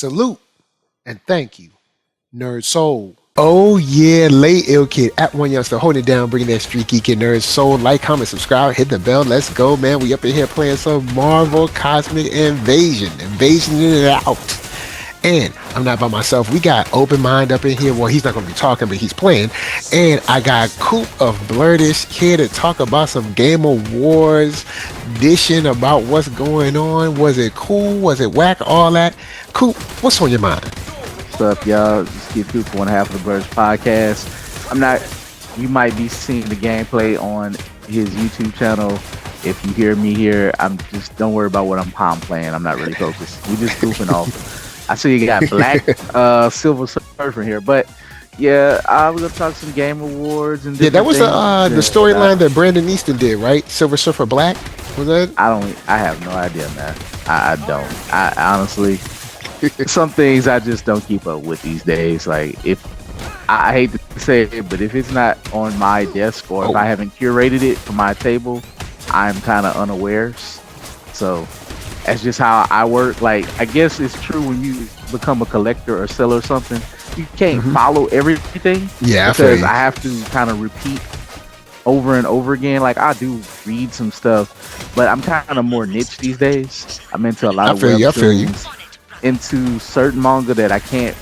Salute and thank you, NERDSoul. Oh yeah, late ill kid at OneYoungsta, holding it down, bringing that StreetGeek and NERDSoul. Like, comment, subscribe, hit the bell. Let's go, man. We up in here playing some Marvel Cosmic Invasion it out. And I'm not by myself. We got Open Mind up in here. Well, he's not going to be talking, but he's playing. And I got Coop of Blerdish here to talk about some Game Awards, dishing about what's going on. Was it cool? Was it whack? All that. Coop, what's on your mind? What's up, y'all? This is Keith Coop for one half of the Blerdish podcast. You might be seeing the gameplay on his YouTube channel. If you hear me here, don't worry about what I'm playing. I'm not really focused. We just goofing off. I see you got Black Silver Surfer here, but yeah, we're gonna talk some Game Awards and that was the storyline that Brandon Easton did, right? Silver Surfer Black, was that? I have no idea, man. I don't. I honestly, some things I just don't keep up with these days. Like, if I hate to say it, but if it's not on my desk or if I haven't curated it for my table, I'm kind of unaware. So that's just how I work. Like, I guess it's true when you become a collector or seller or something, you can't follow everything. Yeah, because I have to kind of repeat over and over again. Like, I do read some stuff, but I'm kind of more niche these days. I'm into a lot of webtoons, into certain manga that I can't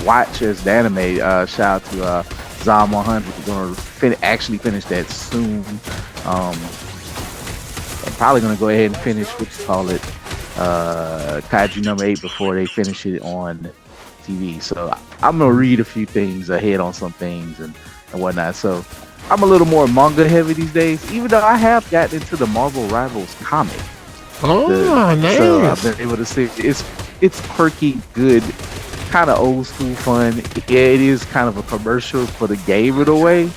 watch as the anime. Shout out to Zom 100. We're gonna actually finish that soon. I'm probably gonna go ahead and finish Kaiju number 8 before they finish it on TV. So I'm gonna read a few things ahead on some things and whatnot. So I'm a little more manga heavy these days, even though I have gotten into the Marvel Rivals comic. Nice. So I've been able to see it's quirky, good, kind of old school fun. Yeah, it is kind of a commercial for the game in a way.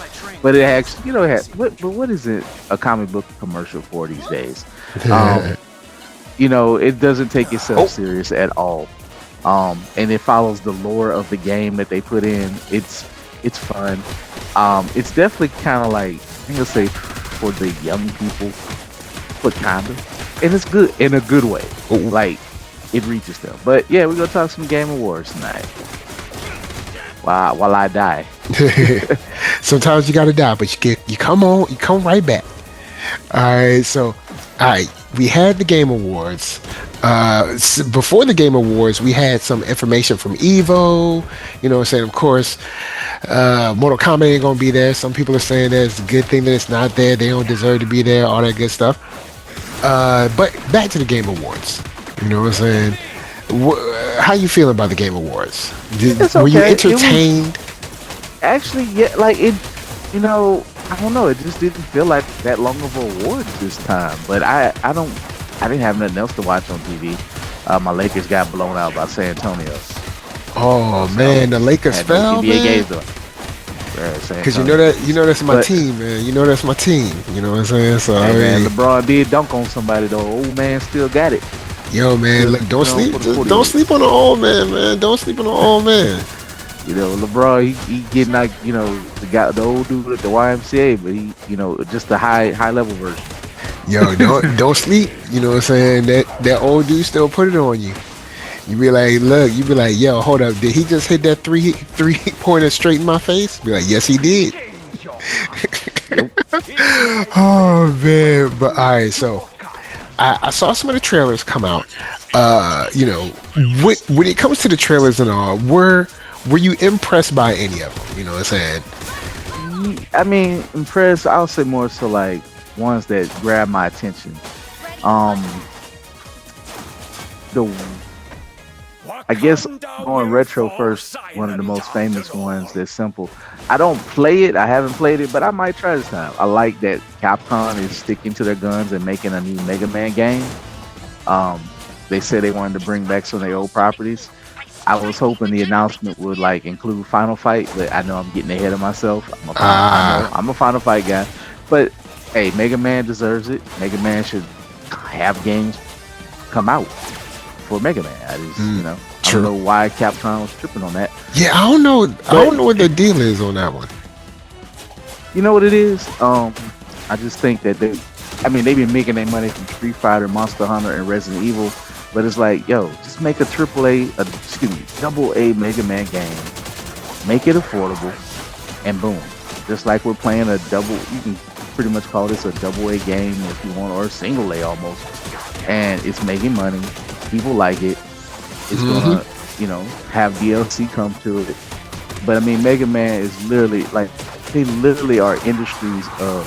But it actually, what is it a comic book commercial for these days? It doesn't take itself serious at all. And it follows the lore of the game that they put in. It's fun. It's definitely kind of like, I'm gonna say for the young people, but kind of. And it's good in a good way. Like, it reaches them. But yeah, we're gonna talk some Game Awards tonight. While I die. Sometimes you gotta die, but you come right back. Alright, we had the Game Awards. Before the Game Awards, we had some information from Evo. You know what I'm saying? Of course, Mortal Kombat ain't gonna be there. Some people are saying that it's a good thing that it's not there. They don't deserve to be there, all that good stuff. But back to the Game Awards. You know what I'm saying? How you feeling about the Game Awards? Were you entertained? Actually, yeah, like it. I don't know. It just didn't feel like that long of an award this time. But I didn't have nothing else to watch on TV. My Lakers got blown out by San Antonio. Oh man, the Lakers fell, man. Because that's my team, man. That's my team. You know what I'm saying? So man, LeBron did dunk on somebody though. Old man still got it. Yo, man, look, don't sleep on the old man. Don't sleep on the old man. LeBron, he getting like, the old dude at the YMCA, but he, just the high level version. Yo, don't sleep. You know what I'm saying? That old dude still put it on you. You be like, look, yo, hold up, did he just hit that three pointer straight in my face? Be like, yes, he did. Oh man, but all right, so. I saw some of the trailers come out. When it comes to the trailers and all, were you impressed by any of them? You know what I'm saying? I mean, impressed. I'll say more so like ones that grab my attention. I guess going retro first, one of the most famous ones that's simple. I don't play it, I haven't played it, but I might try this time. I like that Capcom is sticking to their guns and making a new Mega Man game. They said they wanted to bring back some of their old properties. I was hoping the announcement would like include Final Fight, but I know I'm getting ahead of myself. I'm a Final Fight guy. But hey, Mega Man deserves it. Mega Man should have games come out for Mega Man. I just, I don't know why Capcom was tripping on that. Yeah, I don't know. I don't know what the deal is on that one. You know what it is? I just think that they've been making their money from Street Fighter, Monster Hunter, and Resident Evil. But it's like, yo, just make a double A Mega Man game, make it affordable, and boom. Just like we're playing a double, you can pretty much call this a double A game if you want, or a single A almost. And it's making money. People like it. It's gonna, have DLC come to it. But I mean, Mega Man is literally like, they literally are industries of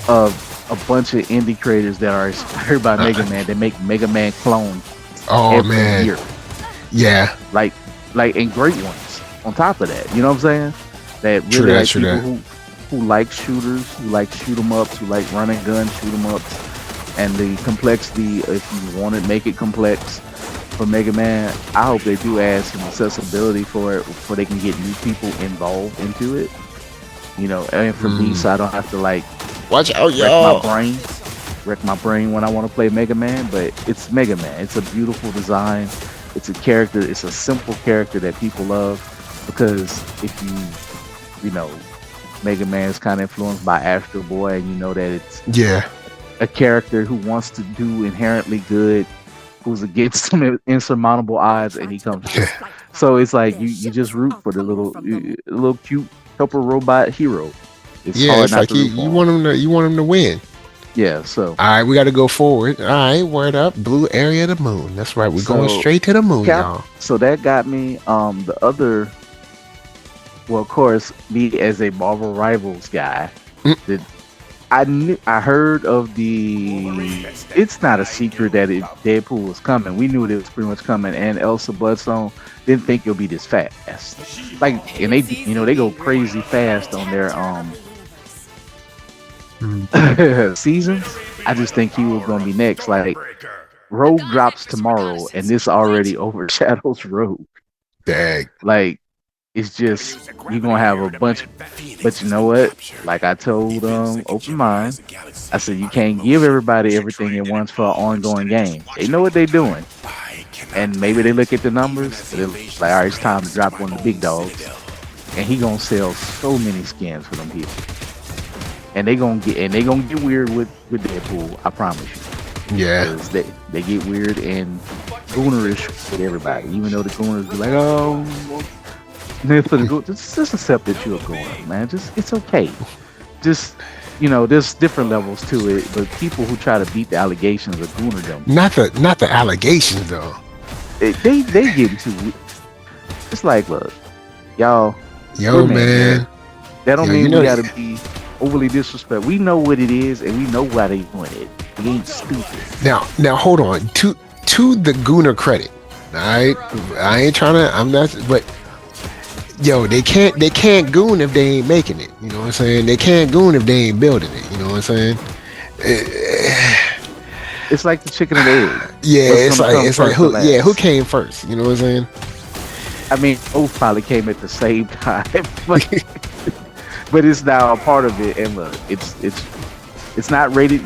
a bunch of indie creators that are inspired by Mega Man. They make Mega Man clones every year. Yeah. Like and great ones on top of that. You know what I'm saying? That really like people who like shooters, who like shoot 'em ups, who like run and gun shoot 'em ups, and the complexity. If you want to make it complex for Mega Man, I hope they do add some accessibility for it, so they can get new people involved into it. And for me, so I don't have to like watch out, y'all. Wreck my brain when I want to play Mega Man. But it's Mega Man. It's a beautiful design. It's a character. It's a simple character that people love, because if Mega Man is kind of influenced by Astro Boy, and you know that it's a character who wants to do inherently good, who's against some insurmountable odds, and he comes. So it's like you just root for the little cute helper robot hero. It's like you want him to win. Yeah. So all right, we got to go forward. All right, word up, blue area of the moon. That's right, we're going straight to the moon, y'all. So that got me. The other. Well, of course, me as a Marvel Rivals guy, I heard of the. It's not a secret that Deadpool was coming. We knew it was pretty much coming, and Elsa Bloodstone didn't think it'll be this fast. Like, and they go crazy fast on their seasons. I just think he was gonna be next. Like, Rogue drops tomorrow, and this already overshadows Rogue. Dang. Like. It's just, you're going to have a bunch, but you know what? Like I told Open Mind, I said, you can't give everybody everything at once for an ongoing game. They know what they're doing. And maybe they look at the numbers, they're like, all right, it's time to drop one of the big dogs. And he going to sell so many skins for them people. And they going to get weird with Deadpool, I promise you. Yeah. They get weird and goonerish with everybody, even though the gooners be like, oh, just accept that you're a gooner, man. It's okay. Just there's different levels to it, but people who try to beat the allegations of goonerdom. Not the allegations though. They get into. It's like, look, y'all. Yo, man. That don't mean we gotta be overly disrespectful. We know what it is, and we know why they doing it. We ain't stupid. Now hold on. To the gooner credit, all right. I ain't trying to. I'm not, but. Yo, they can't goon if they ain't making it. You know what I'm saying? They can't goon if they ain't building it. You know what I'm saying? It's like the chicken and the egg. Yeah, it's like who came first? You know what I'm saying? I mean, both probably came at the same time, but it's now a part of it. And look, it's not rated,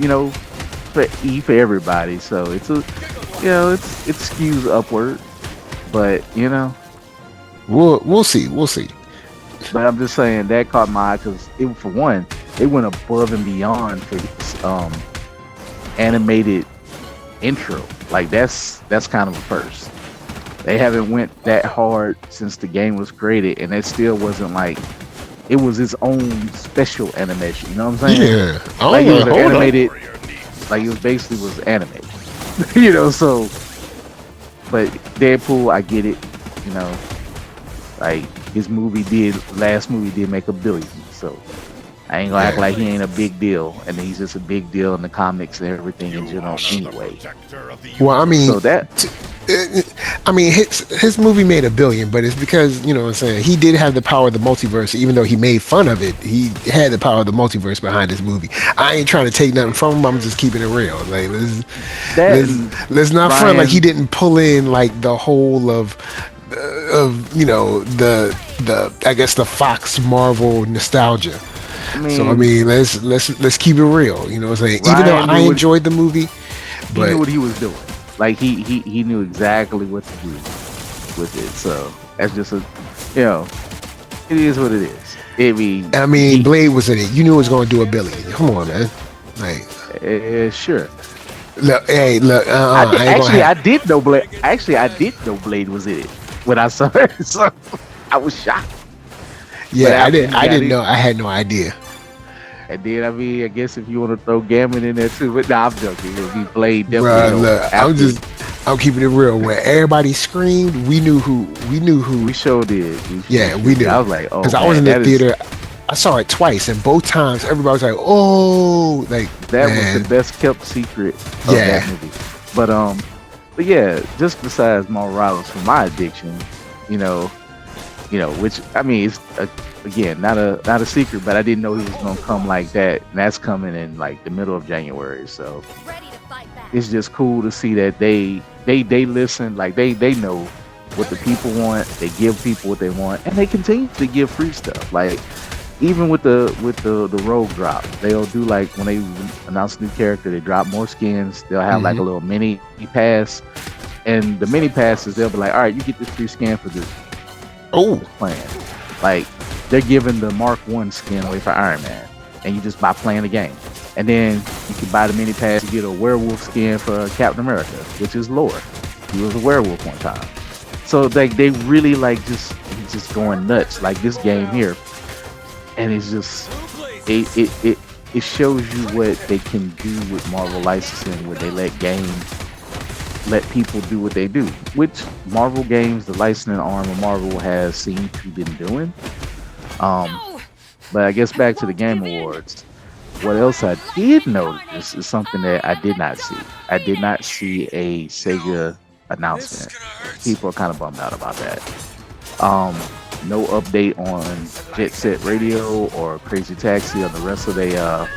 for E for everybody. So it's it skews upward, but We'll see. But I'm just saying that caught my eye because for one, they went above and beyond for this animated intro. Like that's kind of a first. They haven't went that hard since the game was created, and it still wasn't like it was its own special animation. You know what I'm saying? Yeah. Oh, like it was animated. Like it was animated. So. But Deadpool, I get it. Like his last movie did make $1 billion, so I ain't gonna act like he ain't a big deal, and he's just a big deal in the comics and everything in general anyway. Well, I mean, so his movie made $1 billion, but it's because what I'm saying, he did have the power of the multiverse. Even though he made fun of it, he had the power of the multiverse behind his movie. I ain't trying to take nothing from him. I'm just keeping it real. Like let's not front like he didn't pull in like the whole of the I guess the Fox Marvel nostalgia. Let's keep it real. You know what I'm saying? Even though I enjoyed the movie, but he knew what he was doing. Like he knew exactly what to do with it. So that's just it is what it is. Blade was in it. You knew it was going to do $1 billion. Come on, man. Like, sure. Look, hey, look. I ain't gonna Actually, have. I did know Blade. Actually, I did know Blade was in it when I saw it. So I was shocked. But Yeah, I after didn't. he I got didn't it, know. I had no idea. and then I mean, I guess if you want to throw Gammon in there too, but nah, I'm joking. It'll be Blade definitely Bruh, know look. after. I'm keeping it real. When everybody screamed, we knew who. We knew who. We sure did. Yeah, Sure we did. knew. I was like, oh Because I was man, in the that is theater. I saw it twice, and both times everybody was like, "Oh, like that was the man, best kept secret of that yeah." movie. But but yeah, just besides Morales for my addiction, you know, which I mean, it's again not a secret, but I didn't know he was gonna come like that, and that's coming in like the middle of January. So it's just cool to see that they listen, like they know what the people want, they give people what they want, and they continue to give free stuff. Like even with the rogue drop, they'll do like when they announce a new character, they drop more skins. They'll have like Hmm. a little mini pass, and the mini passes they'll be like, all right, you get this free skin for this Oh, plan. Like they're giving the Mark One skin away for Iron Man, and you just by playing the game. And then you can buy the mini pass to get a werewolf skin for Captain America, which is lore. He was a werewolf one time. So like they really like just going nuts like this game here, and it's just it shows you what they can do with Marvel licensing, where they let people do what they do, which Marvel games, the licensing arm of Marvel has seemed to been doing. Um, but I guess back to the Game Awards. What else I did notice is something that I did not see. I did not see a Sega announcement. People are kind of bummed out about that. Um, no update on Jet Set Radio or Crazy Taxi or the rest of the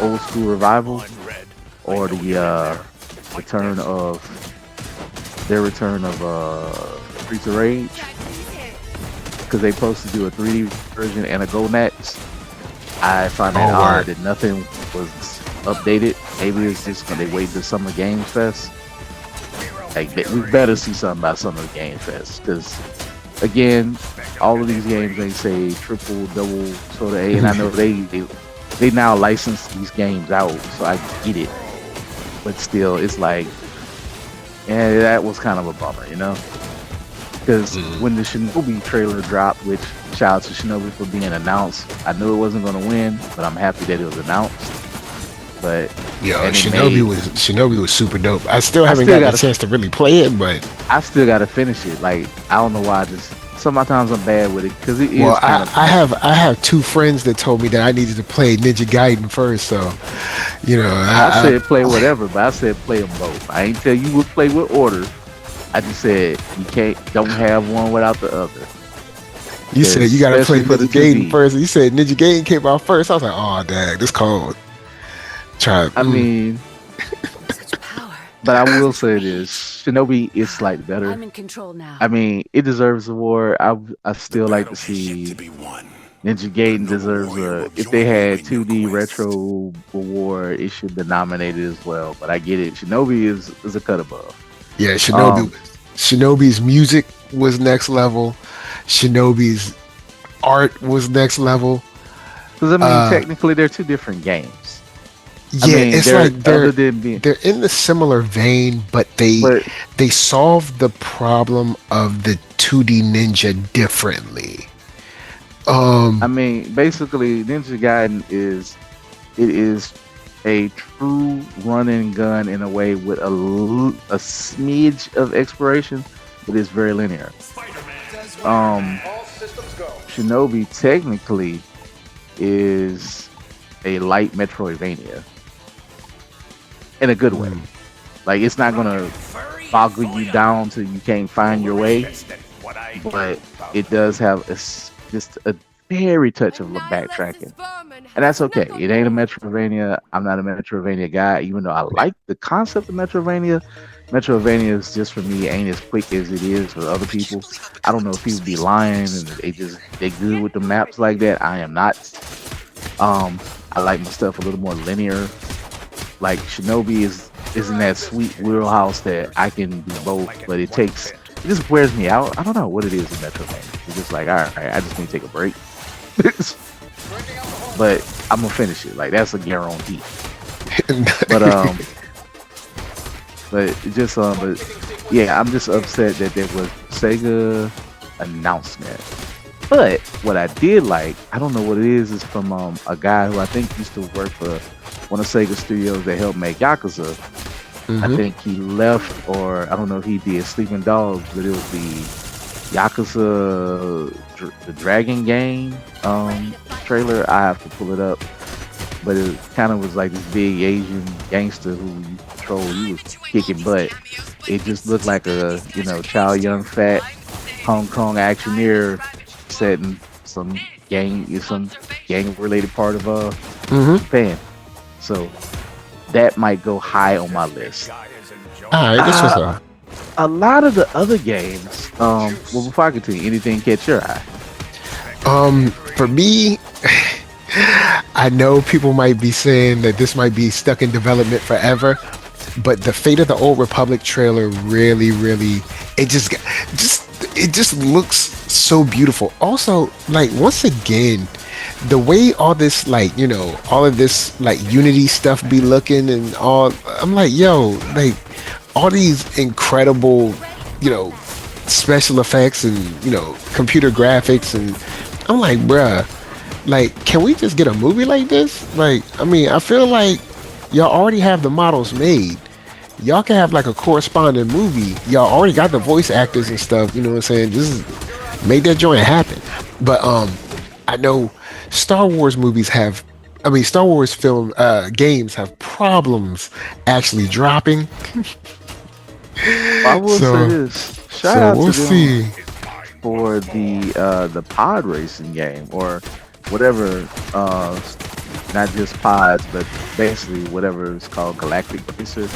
old school revival or the return of return of Streets of Rage, because they supposed to do a 3D version and a Go Next. I find that oh, odd word. that nothing was updated. Maybe it's just when they wait till Summer Games Fest. Like we better see something about Summer Games Fest, because again, all of these games they say triple, double, sort of A, and I know they now license these games out, so I get it. But still, it's like, yeah, that was kind of a bummer, you know? Because when the Shinobi trailer dropped, which shout out to Shinobi for being announced, I knew it wasn't going to win, but I'm happy that it was announced. But Yo, and it Shinobi was super dope. I still I haven't still gotten a gotta, chance to really play it, but I still got to finish it. Like I don't know why. Just sometimes I'm bad with it because it well, is kind of. I have two friends that told me that I needed to play Ninja Gaiden first, so you know, I said play whatever, but I said play them both. I ain't tell you what play what order. I just said don't have one without the other. you said you gotta play Especially for the Ninja Gaiden 2D. first. You said Ninja Gaiden came out first. I was like, oh dang, this cold. Try. I mean, but I will say this: Shinobi is slightly better. I'm in control now. I mean, it deserves an award. I still like to see Ninja Gaiden deserves a. If they had 2D retro award, it should be nominated as well. But I get it. Shinobi is a cut above. Yeah, Um, Shinobi's music was next level. Shinobi's art was next level. Because I mean, Uh, technically, they're two different games. Yeah, I mean, it's like other than being, they're in the similar vein, but but they solve the problem of the 2D ninja differently. I mean, basically, Ninja Gaiden is a true run and gun in a way with a smidge of exploration, but it's very linear. Shinobi technically is a light Metroidvania in a good way. Like it's not gonna boggle you down till you can't find your way, but it does have just a very touch of backtracking, and that's okay. It ain't a Metroidvania. I'm not a Metroidvania guy, even though I like the concept of Metroidvania. Metroidvania is just for me ain't as quick as it is for other people. I don't know if people be lying and they good with the maps like that. I am not. I like my stuff a little more linear. Like Shinobi is in that sweet wheelhouse that I can do both, but it just wears me out. I don't know what it is in Metroidvania. It's just like, all right, I just need to take a break. But I'm gonna finish it. Like that's a guarantee. But But it just but yeah, I'm just upset that there was Sega announcement. But what I did like, I don't know what it is from a guy who I think used to work for one of Sega studios that helped make Yakuza. I Mm-hmm. think he left, or I don't know if he did Sleeping Dogs, but it was the Yakuza the Dragon game trailer. I have to pull it up, but it kind of was like this big Asian gangster who you control. He was kicking butt. It just looked like a child, young, fat Hong Kong actioneer setting some gang related part of Mm-hmm. Japan. So that might go high on my list. All right, this was Uh, a lot of the other games, well, before I continue, anything catch your eye? for me. I know people might be saying that this might be stuck in development forever, but the Fate of the Old Republic trailer really it it just looks so beautiful. Also, like once again, the way all this all of this like Unity stuff be looking and all, I'm like, yo, like all these incredible, you know, special effects and computer graphics, and I'm like, bruh, like, can we just get a movie like this? Like, I mean, I feel like y'all already have the models made. Y'all can have like a corresponding movie. Y'all already got the voice actors and stuff. You know what I'm saying? Just make that joint happen. But I know Star Wars movies have. I mean, Star Wars film games have problems actually dropping. I will say So, this: shout so out we'll to them see. for the pod racing game or whatever. Not just pods, but basically whatever it's called, Galactic Racer.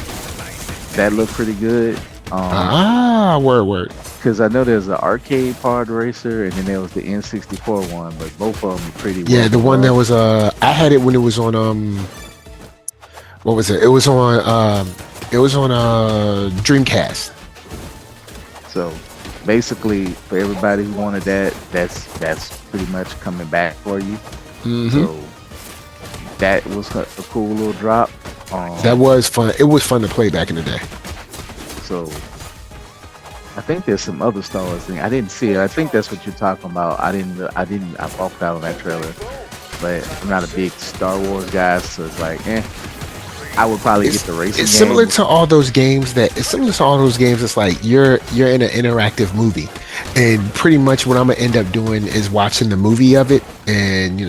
That looked pretty good. Word. Because I know there's an arcade pod racer, and then there was the N64 one, but both of them are pretty Yeah, well the one that beloved. was I had it when it was on what was it? It was on Dreamcast. So basically, for everybody who wanted that, that's pretty much coming back for you. Hmm. So that was a cool little drop. That was fun. It was fun to play back in the day. So I think there's some other Star Wars thing I didn't see it. I think that's what you're talking about. I walked out on that trailer, but I'm not a big Star Wars guy, so it's like, I would probably get It's the racing it's similar game. to all those games that it's similar to all those games. It's like you're in an interactive movie, and pretty much what I'm gonna end up doing is watching the movie of it, and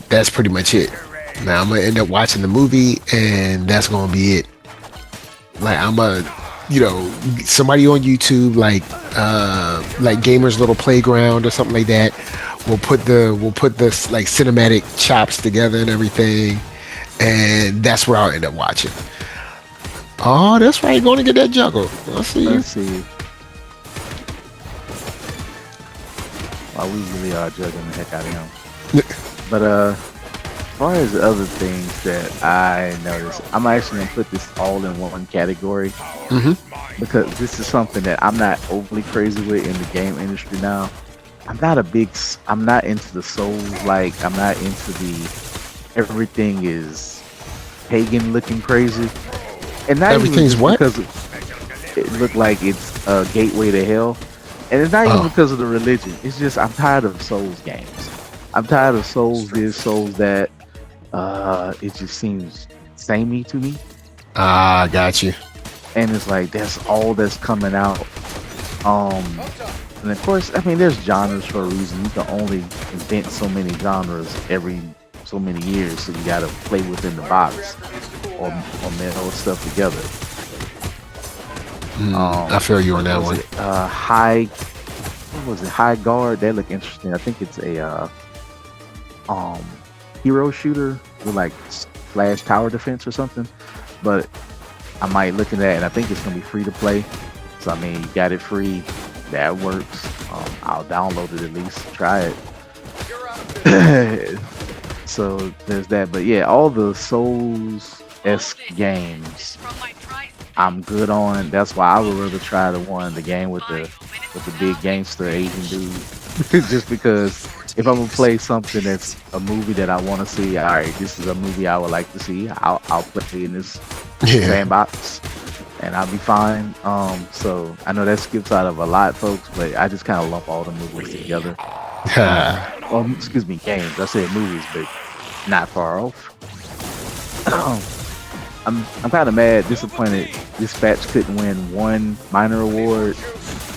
that's pretty much it. Now I'm gonna end up watching the movie, and that's gonna be it. Like I'm a, somebody on YouTube, like Gamers Little Playground or something like that, will put this like cinematic chops together and everything, and that's what I'll end up watching. Oh, that's right, going to get that juggle. I see you. Let's see. Well, we really are juggling the heck out of him. But as far as the other things that I noticed, I'm actually gonna put this all in one category Hmm. because this is something that I'm not overly crazy with in the game industry now. I'm not into the souls, like I'm not into the everything is pagan looking crazy. And not even Everything's just what? because it looked like it's a gateway to hell. And it's not even Oh, because of the religion. It's just I'm tired of Souls games. I'm tired of Souls this, Souls that. It just seems samey to me. got you. And it's like that's all that's coming out. Um and of course, I mean there's genres for a reason. You can only invent so many genres every so many years, so you gotta play within the box or meld stuff together. I feel you on What that was one. it? High what was it? High Guard. That look interesting. I think it's a um hero shooter with like flash tower defense or something. But I might look at that, and I think it's gonna be free to play. So I mean, you got it free. That works. I'll download it at least, try it. So there's that. But yeah, all the Souls esque games I'm good on. That's why I would rather try the game with the big gangster Asian dude. Just because if I'm gonna play something that's a movie that I want to see, all right, this is a movie I would like to see. I'll play in this Yeah. sandbox. and I'll be fine. So I know that skips out of a lot, folks, but I just kind of lump all the movies together. Excuse me, games. I said movies, but not far off. I'm kind of mad, disappointed. Dispatch couldn't win one minor award.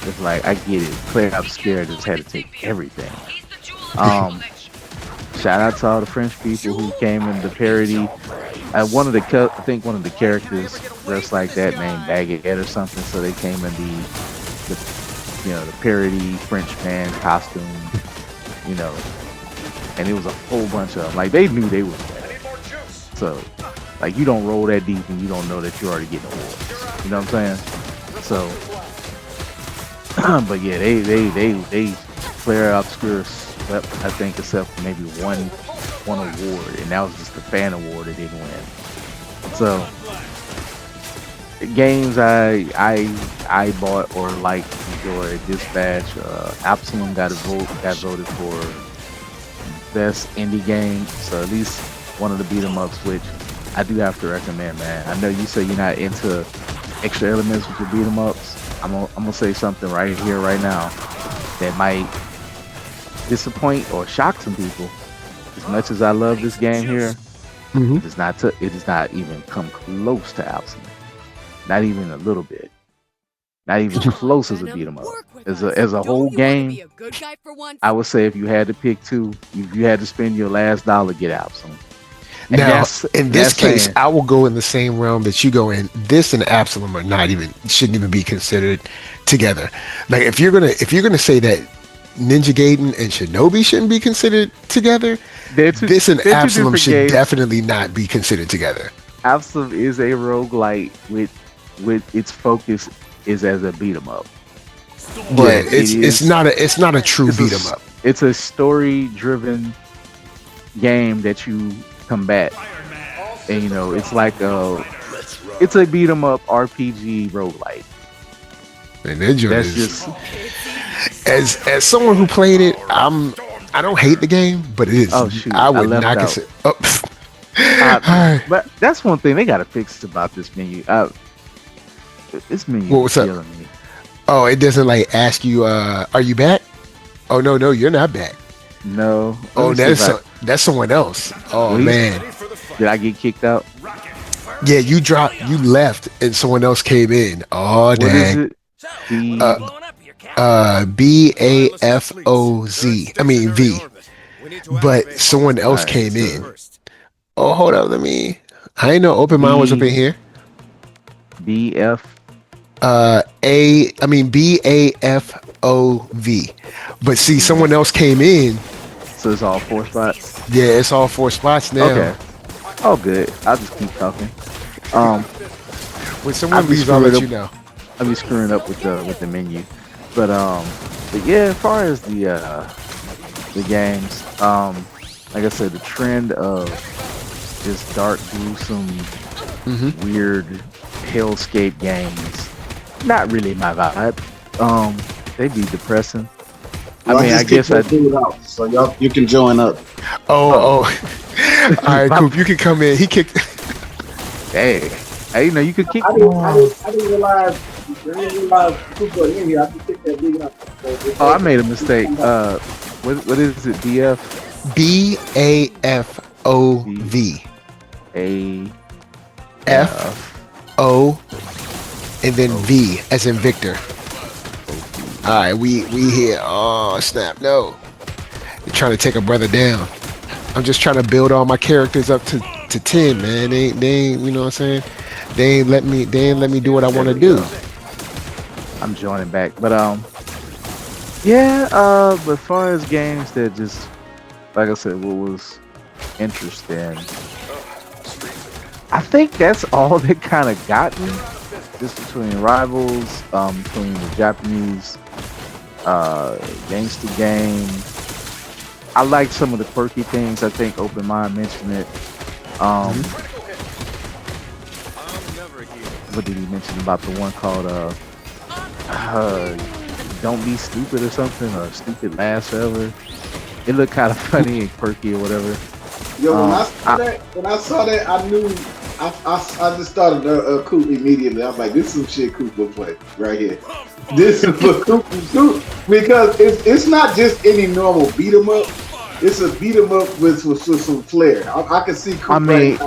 It's like I get it. Claire Obscure just had to take everything. Shout out to all the French people who came in the parody. I think one of the characters dressed like that named Baguette or something. So they came in the parody French man costume. And it was a whole bunch of them. Like they knew they was winning. So like you don't roll that deep and you don't know that you're already getting awards. You know what I'm saying? So, but yeah, they Claire Obscure swept, I think, except for maybe one award, and that was just the fan award they didn't win. So games I bought or liked, enjoyed, Dispatch, Absalom got voted for best indie game, so at least one of the beat 'em ups, which I do have to recommend, man. I know you say you're not into extra elements with your beat 'em ups. I'm gonna say something right here, right now, that might disappoint or shock some people. As much as I love this game here, it does not even come close to Absalom. Not even a little bit. Not even close as a beat 'em up. As a whole game, I would say if you had to pick two, if you had to spend your last dollar, get Absalom. And now, in this case, I will go in the same realm that you go in. This and Absalom shouldn't even be considered together. Like if you're gonna say that Ninja Gaiden and Shinobi shouldn't be considered together, this and Absalom should definitely not be considered together. Absalom is a roguelite with its focus is as a beat 'em up. But it's not a true beat 'em up. It's a story driven game that you combat, and it's like it's a beat 'em up RPG roguelite. And that's just as someone who played it, I don't hate the game, but it is. Oh shoot! I would not consider. But that's one thing they gotta fix about this menu. This menu is killing me. Oh, it doesn't like ask you, are you back? Oh no, you're not back. No. Oh, that's someone else. Oh man. Did I get kicked out? Yeah, you left, and someone else came in. Oh dang. BAFOZ. I mean V. But someone else came in. Oh, hold up. I ain't know Open Mind was up in here. BAFOV. But see, someone else came in. So it's all 4 spots? Yeah, it's all 4 spots now. Okay. Oh, good. I'll just keep talking. When someone leaves, I'll let you know. I'll be screwing up with the menu. But yeah, as far as the games, like I said, the trend of just dark, gruesome, weird hellscape games, not really my vibe. They be depressing. Well, I guess I do it out, so you can join up. Oh. All right, Coop, you can come in. He kicked. Hey, you could kick. I didn't realize Coop was in here. I just kicked that big up. Oh, I made a mistake. What is it? BF? BAFOV. FO and then V as in Victor. All right, we here. Oh snap! No, you're trying to take a brother down. I'm just trying to build all my characters up to 10, man. They ain't, you know what I'm saying? They ain't let me do what I want to do. I'm joining back, but yeah. But as far as games that just, like I said, what was interesting, I think that's all that kind of got me. Just between rivals, between the Japanese gangster game. I like some of the quirky things. I think Open Mind mentioned it. What did he mention about the one called Don't Be Stupid or something, or Stupid Last Forever? It looked kind of funny and quirky or whatever. Yo, when I saw that, I I just started Coop immediately. I'm like, this is some shit Coop will play right here. This is for Coop because it's not just any normal beat 'em up. It's a beat 'em up with some flair. I can see Coop. I mean,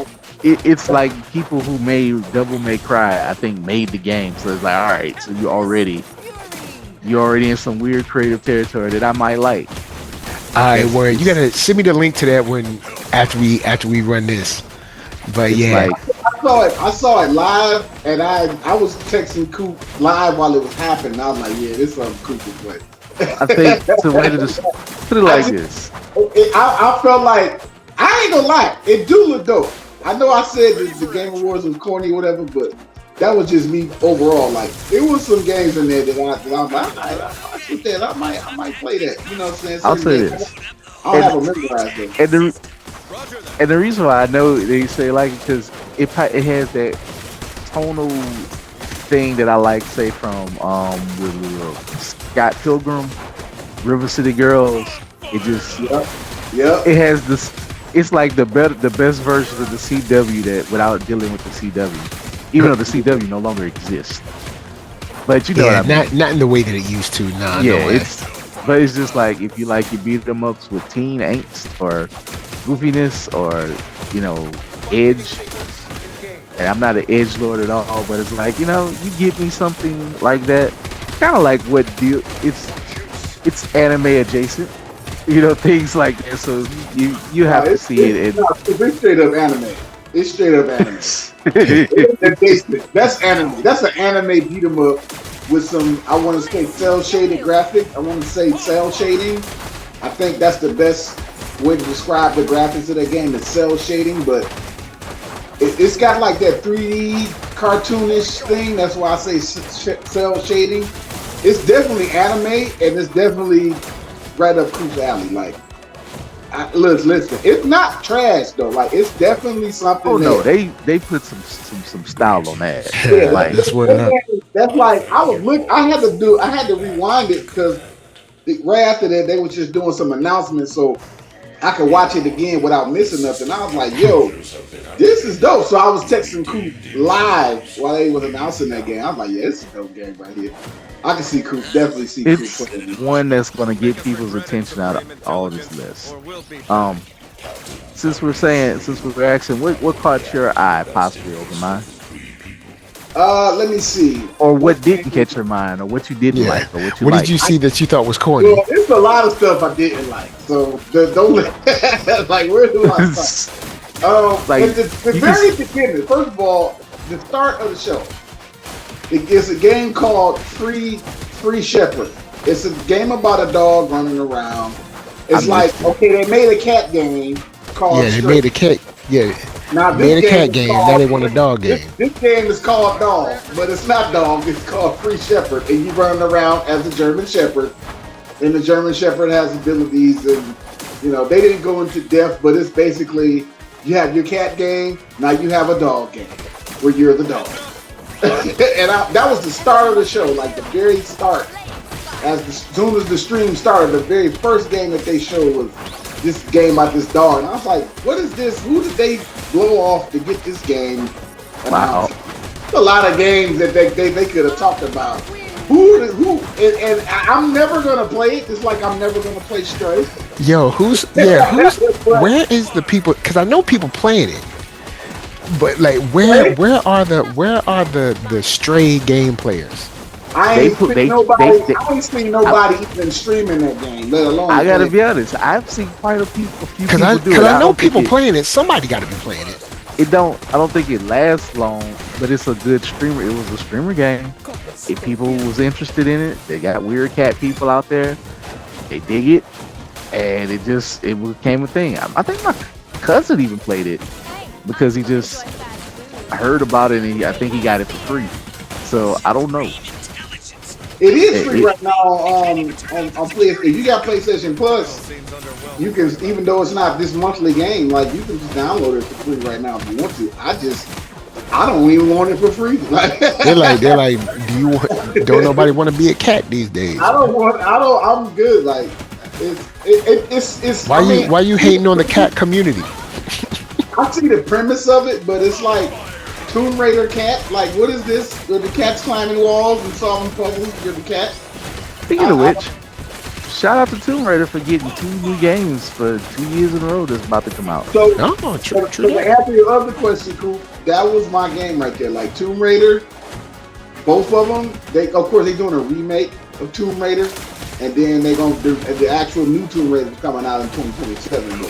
it's like people who made Devil May Cry, I think, made the game. So it's like, all right, so you're already in some weird creative territory that I might like. All right, word. You gotta send me the link to that one after we run this. But It's yeah, like, I saw it live, and I was texting Coop live while it was happening. I was like, yeah, this is something Coop will play. I think the way to just put it like this. I felt like, I ain't gonna lie, it do look dope. I know I said the Game Awards was corny or whatever, but that was just me overall. Like, there was some games in there that I'm like, I might play that. You know what I'm saying? I'll say this. I don't have a memorized though. And the reason why I know they say like it because it has that tonal thing that I like, say from Scott Pilgrim, River City Girls. It just Yep. it has this. It's like the best version of the CW that without dealing with the CW, even though the CW no longer exists. But you know yeah, what I mean. not in the way that it used to. Nah, Yeah, no way. but it's just like if you like your beat 'em ups with teen angst or goofiness or edge. And I'm not an edge lord at all, but it's like you give me something like that, kind of like what deal. It's anime adjacent, things like that. So you have to see it. It's straight up anime. It's straight up anime. That's anime. That's an anime beat 'em up with some, I want to say, cell shaded graphic. I want to say cell shading. I think that's the best way to describe the graphics of that game, is cell shading. But it's got like that 3D cartoonish thing. That's why I say cell shading. It's definitely anime, and it's definitely right up Coop's alley. Like, listen, it's not trash though. Like, it's definitely something. Oh no, they put some style on that. Yeah, like that's what. That's like I had to rewind it because right after that they was just doing some announcements, so I could watch it again without missing nothing. I was like, yo, this is dope. So I was texting Coop live while they was announcing that game. I was like, yeah, this is a dope game right here. I can see Coop, definitely see Coop playing it's one that's gonna get people's attention out of all this list. Since we're asking, what caught your eye possibly over mine? Let me see. Or what didn't catch your mind, or what you didn't like, or what you What did you see that you thought was corny? Well, it's a lot of stuff I didn't like. So don't like, where do I start? Like, at the very beginning, first of all, the start of the show. It's a game called Free Shepherd. It's a game about a dog running around. It's okay, they made a cat game called. Yeah, they made a cat. Yeah. Now, they made a cat game. Now they want a dog game. This game is called Dog, but it's not Dog. It's called Free Shepherd, and you run around as a German Shepherd. And the German Shepherd has abilities, and they didn't go into depth, but it's basically you have your cat game. Now you have a dog game where you're the dog. And that was the start of the show, like the very start. As soon as the stream started, the very first game that they showed was this game about this dog, and I was like, "What is this? Who did they blow off to get this game?" And wow, a lot of games that they could have talked about. Who? And I'm never gonna play it. It's like I'm never gonna play Stray. Yo, where is the people? Because I know people playing it, but like, where are the Stray game players? I ain't seen nobody even streaming that game, let alone. I gotta be honest. I've seen quite a few people do it. Because I know people playing it. Somebody got to be playing it. I don't think it lasts long, but it's a good streamer. It was a streamer game. If people was interested in it, they got weird cat people out there. They dig it, and it became a thing. I think my cousin even played it because he just heard about it, and I think he got it for free. So I don't know. It is free right now on PlayStation. If you got PlayStation Plus, you can, even though it's not this monthly game, like you can just download it for free right now if you want to. I don't even want it for free. They're like, don't nobody want to be a cat these days? I'm good. Like, it's. Why you hating on the cat community? I see the premise of it, but it's like Tomb Raider cat. Like, what is this? Where the cat's climbing walls and solving puzzles with the cat? Speaking of which, shout out to Tomb Raider for getting 2 new games for 2 years in a row that's about to come out. So, true. to answer your other question, Coop, that was my game right there. Like Tomb Raider, both of them. They, of course, they're doing a remake of Tomb Raider, and then they're gonna do the actual new Tomb Raider is coming out in 2027.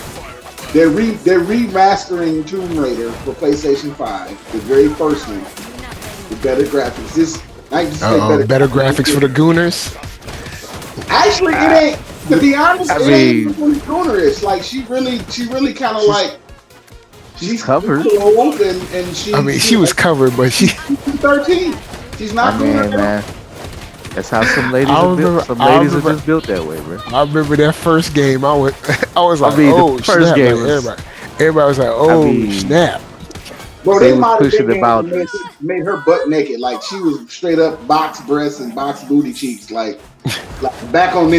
They're remastering Tomb Raider for PlayStation 5, the very first one, with better graphics. Better graphics for the Gooners. Actually, it ain't. To be honest, it ain't really Goonerish. Like she really kind of like she's covered. Old and she. I mean, she was covered, but she's 13. She's not. Man. That's how some ladies are built. Some ladies are just built that way, bro. I remember that first game. I was like, the first snap. game Like, everybody was like, snap. Bro, they might have made her butt naked. Like she was straight up box breasts and box booty cheeks. Like back on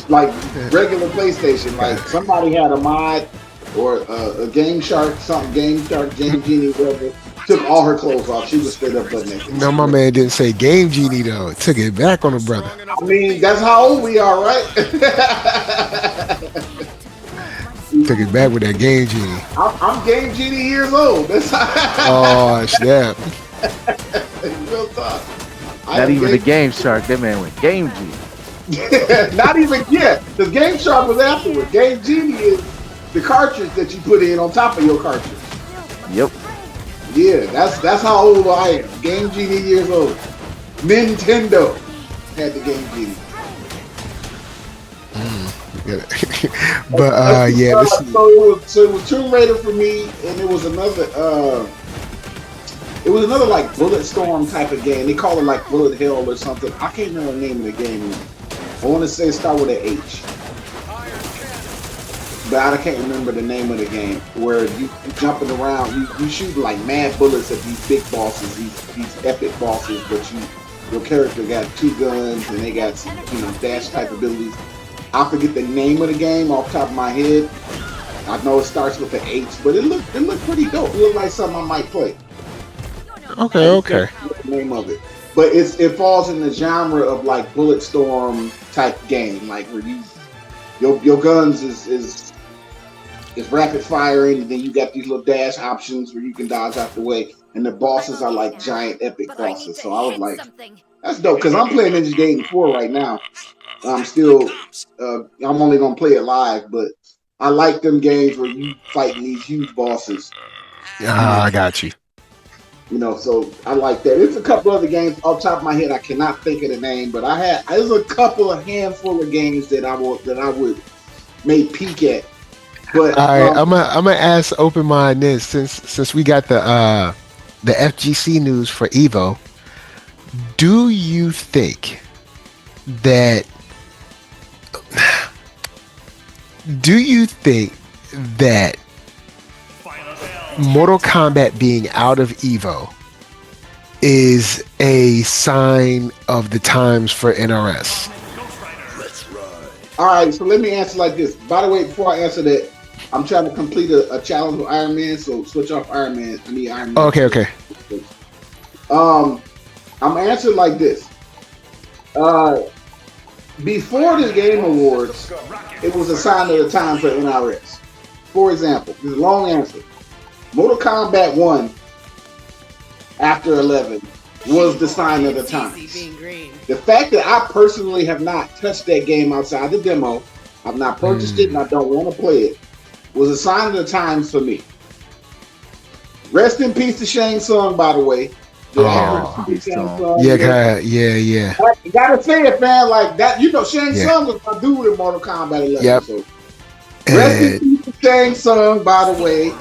like regular PlayStation. Like somebody had a mod or a Game Shark, Game Genie, whatever. Took all her clothes off. She was straight up butt naked. No, my man didn't say Game Genie though. Took it back on the brother. I mean, that's how old we are, right? Took it back with that Game Genie. I'm Game Genie years old. That's oh, snap. Real talk. Not even the Game Shark. That man went Game Genie. Not even yet. The Game Shark was afterward. Game Genie is the cartridge that you put in on top of your cartridge. Yep. Yeah, that's how old I am. Game Genie years old. Nintendo had the Game Genie. But yeah, so it was Tomb Raider for me, and it was another like Bulletstorm type of game. They call it like Bullet Hell or something. I can't remember the name of the game. I want to say start with an H, but I can't remember the name of the game. Where you jumping around, you shooting like mad bullets at these big bosses, these epic bosses, but your character got 2 guns and they got some dash type abilities. I forget the name of the game off the top of my head. I know it starts with an H, but it looked pretty dope. It looked like something I might play. Okay. The name of it, but it falls in the genre of like Bulletstorm type game, like where your guns is rapid firing, and then you got these little dash options where you can dodge out the way, and the bosses are like giant epic bosses. So I was like, that's dope because I'm playing Ninja Gaiden 4 right now. I'm only gonna play it live, but I like them games where you fighting these huge bosses. I got you. So I like that. There's a couple other games off the top of my head I cannot think of the name, but there's a handful of games that I would may peek at. But all right, I'm gonna ask open mind this since we got the FGC news for Evo. Do you think that Mortal Kombat being out of Evo is a sign of the times for NRS? All right, so let me answer like this. By the way, before I answer that, I'm trying to complete a challenge with Iron Man, so switch off Iron Man. I need Iron Man. Okay. I'm gonna answer like this. Before the Game Awards, it was a sign of the time for NRS. For example, this is a long answer. Mortal Kombat 1 after 11 was the sign of the times. The fact that I personally have not touched that game outside the demo, I've not purchased it and I don't want to play it, was a sign of the times for me. Rest in peace to Shang Tsung, by the way. Yeah. I gotta say it, man. Like that, Shang Tsung was my dude in Mortal Kombat 11. Yep. So rest in peace to Shang Tsung, by the way.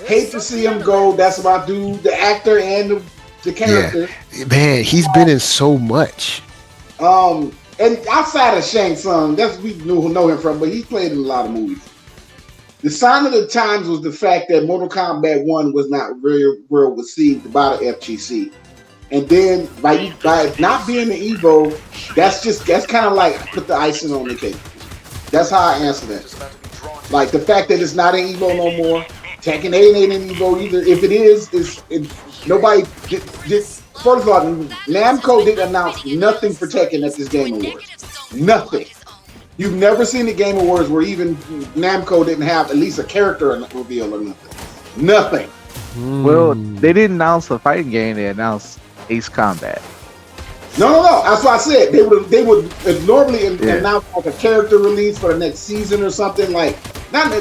Hate to see him go. That's my dude, the actor and the character. Yeah. Man, he's been in so much. And outside of Shang Tsung, that's we know him from, but he played in a lot of movies. The sign of the times was the fact that Mortal Kombat 1 was not very well received by the FGC. And then by not being the Evo, that's kind of like put the icing on the cake. That's how I answer that. Like the fact that it's not an Evo no more, Tekken 8 ain't an Evo either. If it is, nobody did. First of all, Namco didn't announce nothing for Tekken at this Game Awards. Nothing. You've never seen the Game Awards where even Namco didn't have at least a character reveal or nothing. Nothing. Well, they didn't announce a fighting game. They announced Ace Combat. No. That's what I said. They would normally announce like a character release for the next season or something like. Not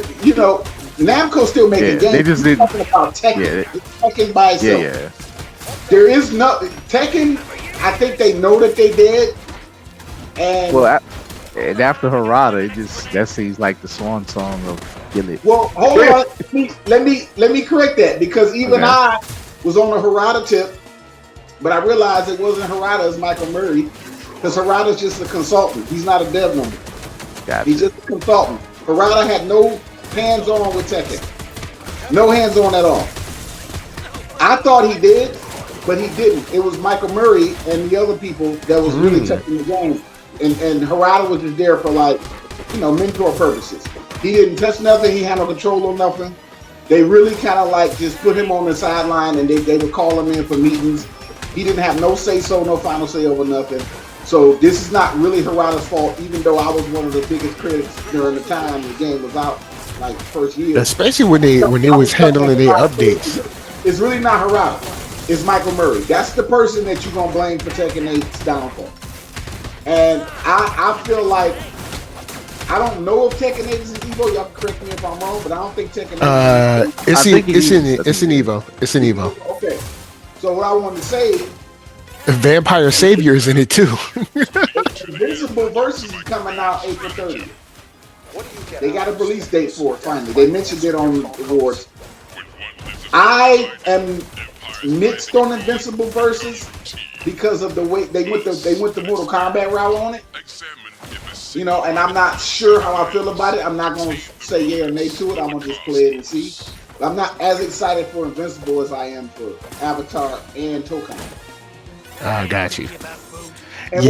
Namco's still making games. They just didn't talking about Tekken. Tekken by itself. Yeah. There is no Tekken. I think they know that they did. And and after Harada, that seems like the swan song of Gillet. Well, hold on. Let me correct that because even I was on a Harada tip, but I realized it wasn't Harada, it's Michael Murray, because Harada's just a consultant. He's not a dev number. Gotcha. He's just a consultant. Harada had no hands-on with Tekken. No hands-on at all. I thought he did, but he didn't. It was Michael Murray and the other people that was really touching the game. And Harada was just there for mentor purposes. He didn't touch nothing. He had no control on nothing. They really kind of just put him on the sideline and they would call him in for meetings. He didn't have no say-so, no final say over nothing. So this is not really Harada's fault, even though I was one of the biggest critics during the time the game was out, first year. Especially when they was handling their updates. It's really not Harada. It's Michael Murray. That's the person that you're going to blame for Tekken 8's downfall. And I feel like, I don't know if Tekken 8 is an Evo. Y'all can correct me if I'm wrong, but I don't think Tekken 8 it's an Evo. It's an Evo. Okay. So what I wanted to say, Vampire Savior is in it too. Invincible Versus is coming out April 30th. They got a release date for it finally. They mentioned it on the awards. I am mixed on Invincible Versus because of the way they went the Mortal Kombat route on it. And I'm not sure how I feel about it. I'm not going to say yeah or nay to it. I'm going to just play it and see. I'm not as excited for Invincible as I am for Avatar and Tokan. I got you. And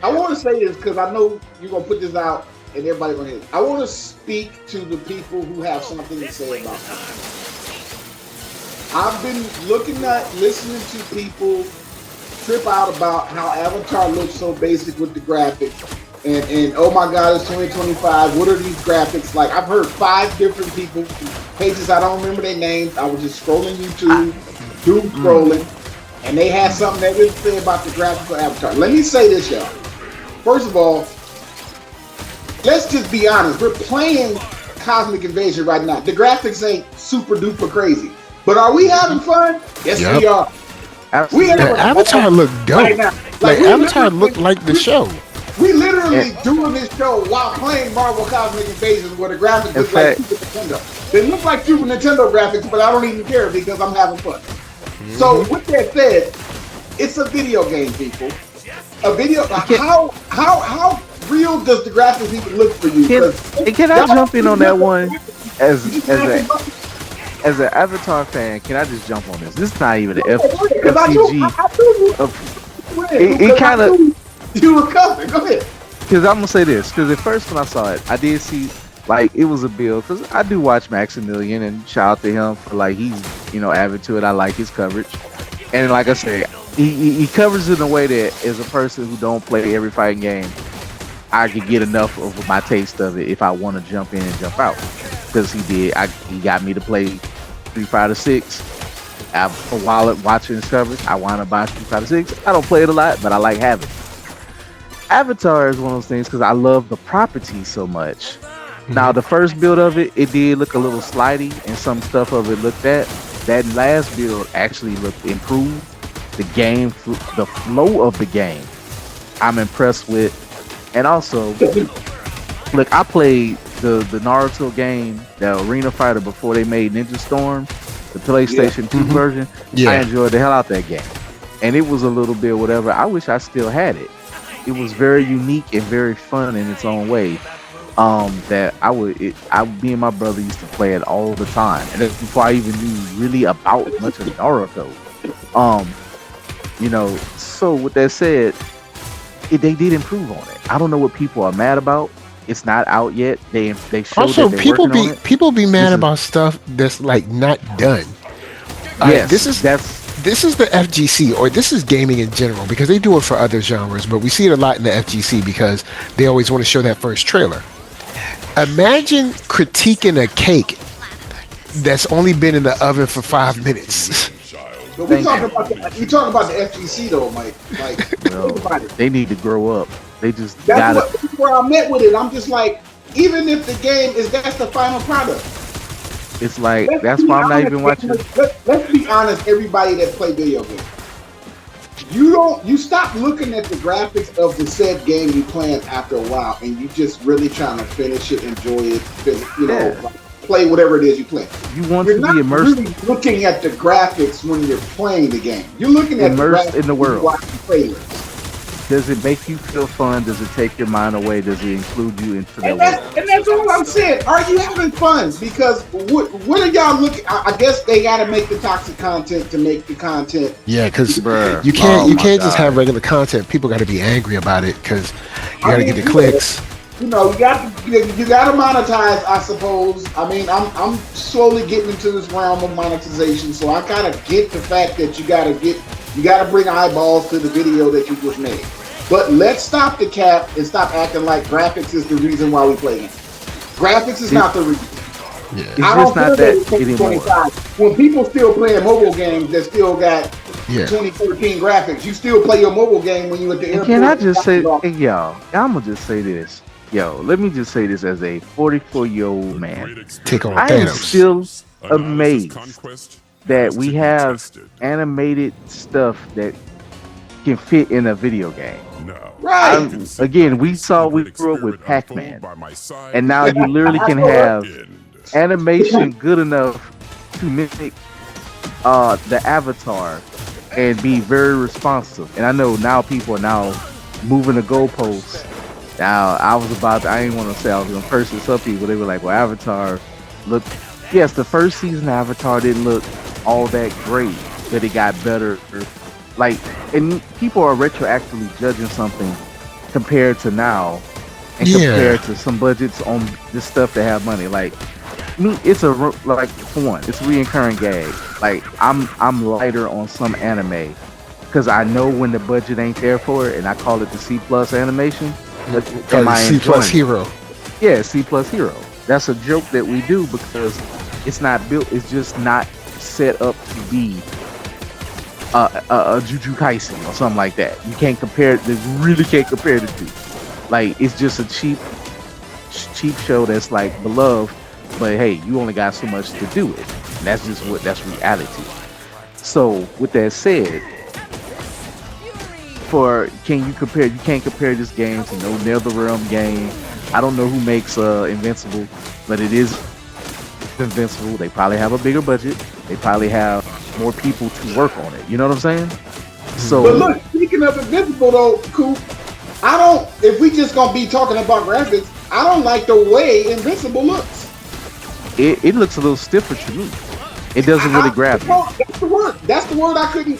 I want to say this because I know you're going to put this out and everybody's going to hear it. I want to speak to the people who have something to say about it. I've been listening to people trip out about how Avatar looks so basic with the graphics. And oh my God, it's 2025. What are these graphics like? I've heard 5 different people, pages I don't remember their names. I was just scrolling YouTube, doom scrolling, and they had something they didn't say about the graphics of Avatar. Let me say this, y'all. First of all, let's just be honest. We're playing Cosmic Invasion right now. The graphics ain't super duper crazy. But are we having fun? Yes, we are. Avatar looked dope. Right now. Avatar looked like the show. We literally doing this show while playing Marvel Cosmic Invasion where the graphics look like Super Nintendo. They look like Super Nintendo graphics, but I don't even care because I'm having fun. So with that said, it's a video game, people. A video. How real does the graphics even look for you? Can I jump in on that one as an Avatar fan? Can I just jump on this? This is not even an FCG. It kind of. You were coming. Go ahead. Because I'm gonna say this. Because at first when I saw it, I did see it was a build. Because I do watch Maximilian and shout out to him for he's avid to it. I like his coverage, and like I say, he covers it in a way that as a person who don't play every fighting game, I could get enough of my taste of it if I want to jump in and jump out. Because he got me to play Street Fighter 6. While watching his coverage, I wound up buying Street Fighter 6. I don't play it a lot, but I like having it. Avatar is one of those things because I love the property so much. Now, the first build of it did look a little slidey, and some stuff of it looked at. That last build actually looked improved. The game, the flow of the game, I'm impressed with. And also, look, I played the Naruto game, the Arena Fighter, before they made Ninja Storm, the PlayStation 2 version. I enjoyed the hell out that game. And it was a little bit whatever. I wish I still had it. It was very unique and very fun in its own way. That me and my brother used to play it all the time, and that's before I even knew really about much of Naruto. So with that said, they did improve on it. I don't know what people are mad about. It's not out yet. They showed Also, that they're working on it. people be mad This is- about stuff that's like not done. Yes, this is the FGC, or this is gaming in general, because they do it for other genres, but we see it a lot in the FGC because they always want to show that first trailer. Imagine critiquing a cake that's only been in the oven for 5 minutes. But we talking about the FGC though, Mike. Like, think about it. They need to grow up. They just That's where I met with it. I'm just like, even if the game that's the final product. It's like that's why I'm not even watching. Let's be honest, everybody that play video games. You stop looking at the graphics of the said game you playing after a while, and you just really trying to finish it, enjoy it, like, play whatever it is you play. You want You're to not be immersed. really looking at the graphics when you're playing the game. You're looking at Immersed the in the world. Watching trailers. Does it make you feel fun? Does it take your mind away? Does it include you into that And world? that's all I'm saying. Are you having fun? Because what are y'all looking? I guess they got to make the toxic content to make the content. Yeah, because Bruh. you can't Oh my just God. have regular content. People got to be angry about it because you got to get the clicks. You got to monetize, I suppose. I mean, I'm slowly getting into this realm of monetization, so I kind of get the fact that you got to bring eyeballs to the video that you just made. But let's stop the cap and stop acting like graphics is the reason why we play games. Graphics is not the reason. Yeah. It's just not that anymore. When people still playing mobile games that still got 2013 graphics, you still play your mobile game when you at the airport. Can I just say, hey, y'all, I'm gonna just say this. Yo, let me just say this as a 44-year-old man. Take on I am Thanos. still amazed that we have animated stuff that can fit in a video game. Right. Again, we grew up with Pac-Man, and now you literally can have animation good enough to mimic the avatar and be very responsive. And I know now people are now moving the goalposts. Now I didn't want to say I was gonna curse at some people. They were like, well, Avatar looked, yes, the first season of Avatar didn't look all that great, but it got better. Like, and people are retroactively judging something compared to now and compared to some budgets on this stuff that have money. Like, me, it's for one, it's a reoccurring gag. Like, I'm lighter on some anime because I know when the budget ain't there for it, and I call it the C+ animation. C+ hero. Yeah, C+ hero. That's a joke that we do because it's not built. It's just not set up to be a Jujutsu Kaisen or something like that. You can't compare it. You really can't compare the two. Like, it's just a cheap show that's like beloved, but hey, you only got so much to do it. And that's reality. So with that said, you can't compare this game to no NetherRealm game. I don't know who makes Invincible, but it is Invincible. They probably have a bigger budget. They probably have more people to work on it. You know what I'm saying? So, but look, speaking of Invincible though, Coop, if we just gonna be talking about graphics, I don't like the way Invincible looks. It looks a little stiffer to me. It doesn't really grab me. That's the word I couldn't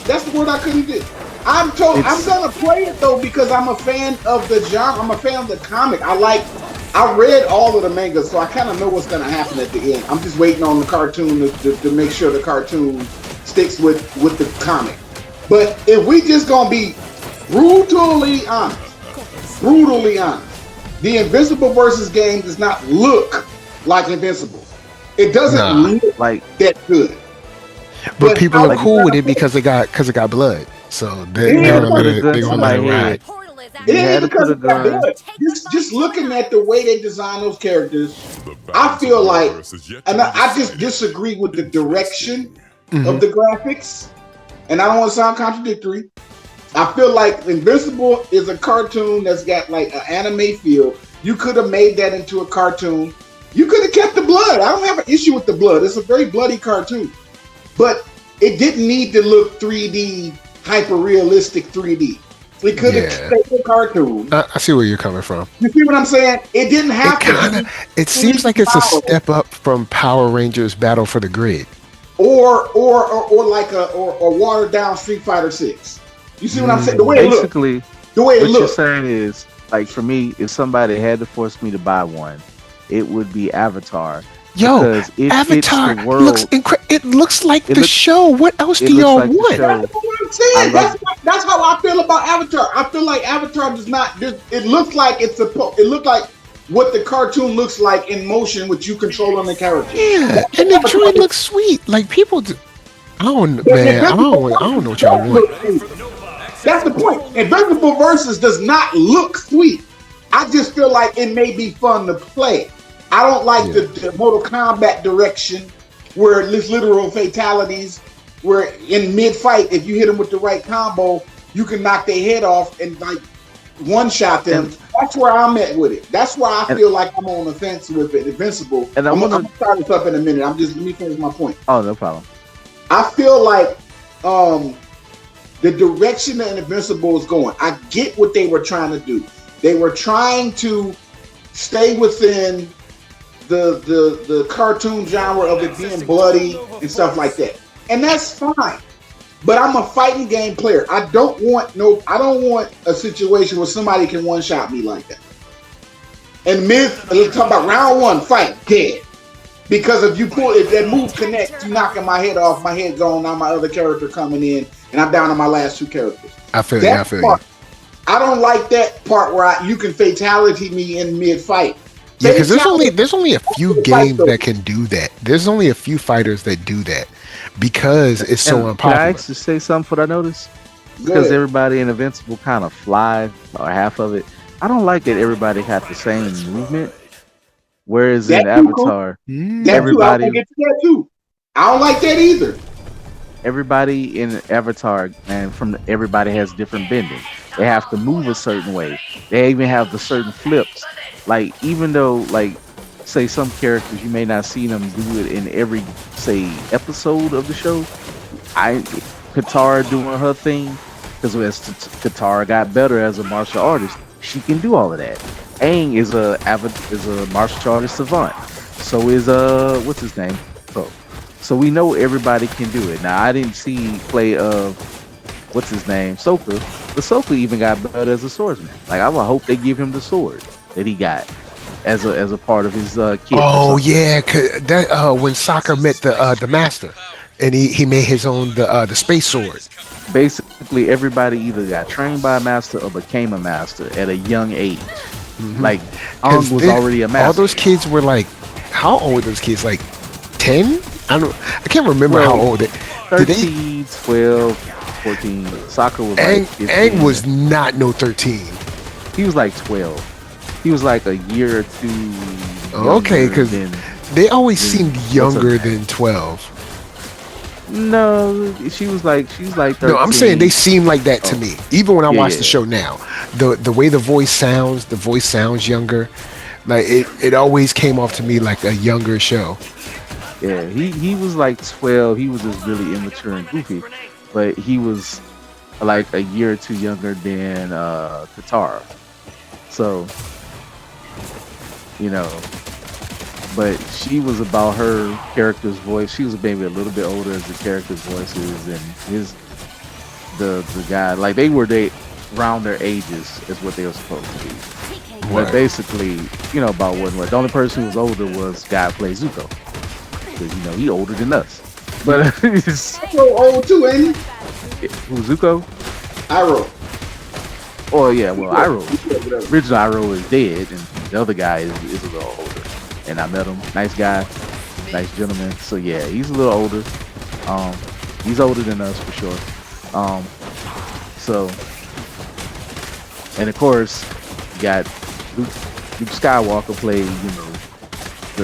do. I'm gonna play it though because I'm a fan of the genre. I'm a fan of the comic. I read all of the mangas, so I kind of know what's gonna happen at the end. I'm just waiting on the cartoon to make sure the cartoon sticks with the comic. But if we just gonna be brutally honest, the Invincible versus game does not look like Invincible. It doesn't look like that good. But people are cool with it because it got blood. So they're gonna let it ride. It ain't because of that. Just looking at the way they design those characters, I feel like, and I just disagree with the direction of the graphics. And I don't want to sound contradictory. I feel like Invincible is a cartoon that's got like an anime feel. You could have made that into a cartoon. You could have kept the blood. I don't have an issue with the blood. It's a very bloody cartoon. But it didn't need to look 3D, hyper-realistic 3D. We could have stayed a cartoon. I see where you're coming from. You see what I'm saying? It didn't have to. It seems like it's a step up from Power Rangers Battle for the Grid. Or like a watered down Street Fighter 6. You see what I'm saying? The way it looks. What you're saying is like for me, if somebody had to force me to buy one, it would be Avatar Yo, because it fits Avatar the looks world. it looks like It the look show. What else it do looks y'all like the want? show. That's what I'm I saying. love That's how I feel about Avatar. I feel like Avatar does not. It looks like it's supposed. It looks like what the cartoon looks like in motion, with you controlling the characters. Yeah, That's and the what Avatar droid is. looks sweet. Like people, I don't, The man. Invincible I don't know Versus what y'all does want. look sweet. That's the point. Invincible Versus does not look sweet. I just feel like it may be fun to play. I don't like Yeah, the Mortal Kombat direction where it's literal fatalities. Where in mid fight, if you hit them with the right combo, you can knock their head off and like one shot them. and That's where I'm at with it. That's why I and feel like I'm on the fence with it. Invincible. and I I'm want gonna to. start this up in a minute. Let me finish my point. Oh, no problem. I feel like the direction that Invincible is going. I get what they were trying to do. They were trying to stay within the cartoon genre of it being bloody and stuff like that, and that's fine. But I'm a fighting game player. I don't want a situation where somebody can one shot me like that. And let's talk about round one, fight, dead. Because if that move connects, you knocking my head off, my head gone, now my other character coming in, and I'm down to my last two characters. I feel you. That I feel part, you. I don't like that part where you can fatality me in mid fight. Yeah, because there's only a few games that can do that. There's only a few fighters that do that because it's so And can I unpopular. actually say something? What I noticed Go because ahead. everybody in Invincible kind of fly or half of it. I don't like that everybody got the same movement. Whereas That in too, cool. Avatar, That too. I want to everybody get to that too. I don't like that either. everybody in Avatar and everybody has different bending. They have to move a certain way. They even have the certain flips. Like even though like say some characters you may not see them do it in every say episode of the show. Katara doing her thing because as Katara got better as a martial artist, she can do all of that. Aang is a martial artist savant. So is what's his name? So we know everybody can do it. Now I didn't see play of what's his name, Sokka. But Sokka even got better as a swordsman. Like I would hope they give him the sword that he got as a part of his kit. Oh yeah, 'cause that when Sokka met the master, and he made his own the space sword. Basically, everybody either got trained by a master or became a master at a young age. Like Aang was already a master. All those kids were like, how old were those kids? Like 10? I can't remember how old it. 13, 12, 14. Sokka was like 15. Aang was not no 13. He was like 12. He was like a year or two. Okay, because they always seemed younger her name? than 12. No, she's like 13. No, I'm saying they seem like that to me. Even when I watch yeah. the show now, the way the voice sounds younger. Like it always came off to me like a younger show. Yeah, he was like 12. He was just really immature and goofy, but he was like a year or two younger than Katara. So, you know, but she was about her character's voice. She was maybe a little bit older as the character's voice is, and the guy like they were around their ages is what they were supposed to be. But basically, you know, about what the only person who was older was guy who played Zuko. Because you know he older than us. But he's so old too, ain't he? Who Zuko? Iroh. Oh yeah, well Iroh. Original Iroh is dead, and the other guy is a little older. And I met him, nice guy, nice gentleman. So yeah, he's a little older. He's older than us for sure. So, and of course, you got Luke Skywalker played, you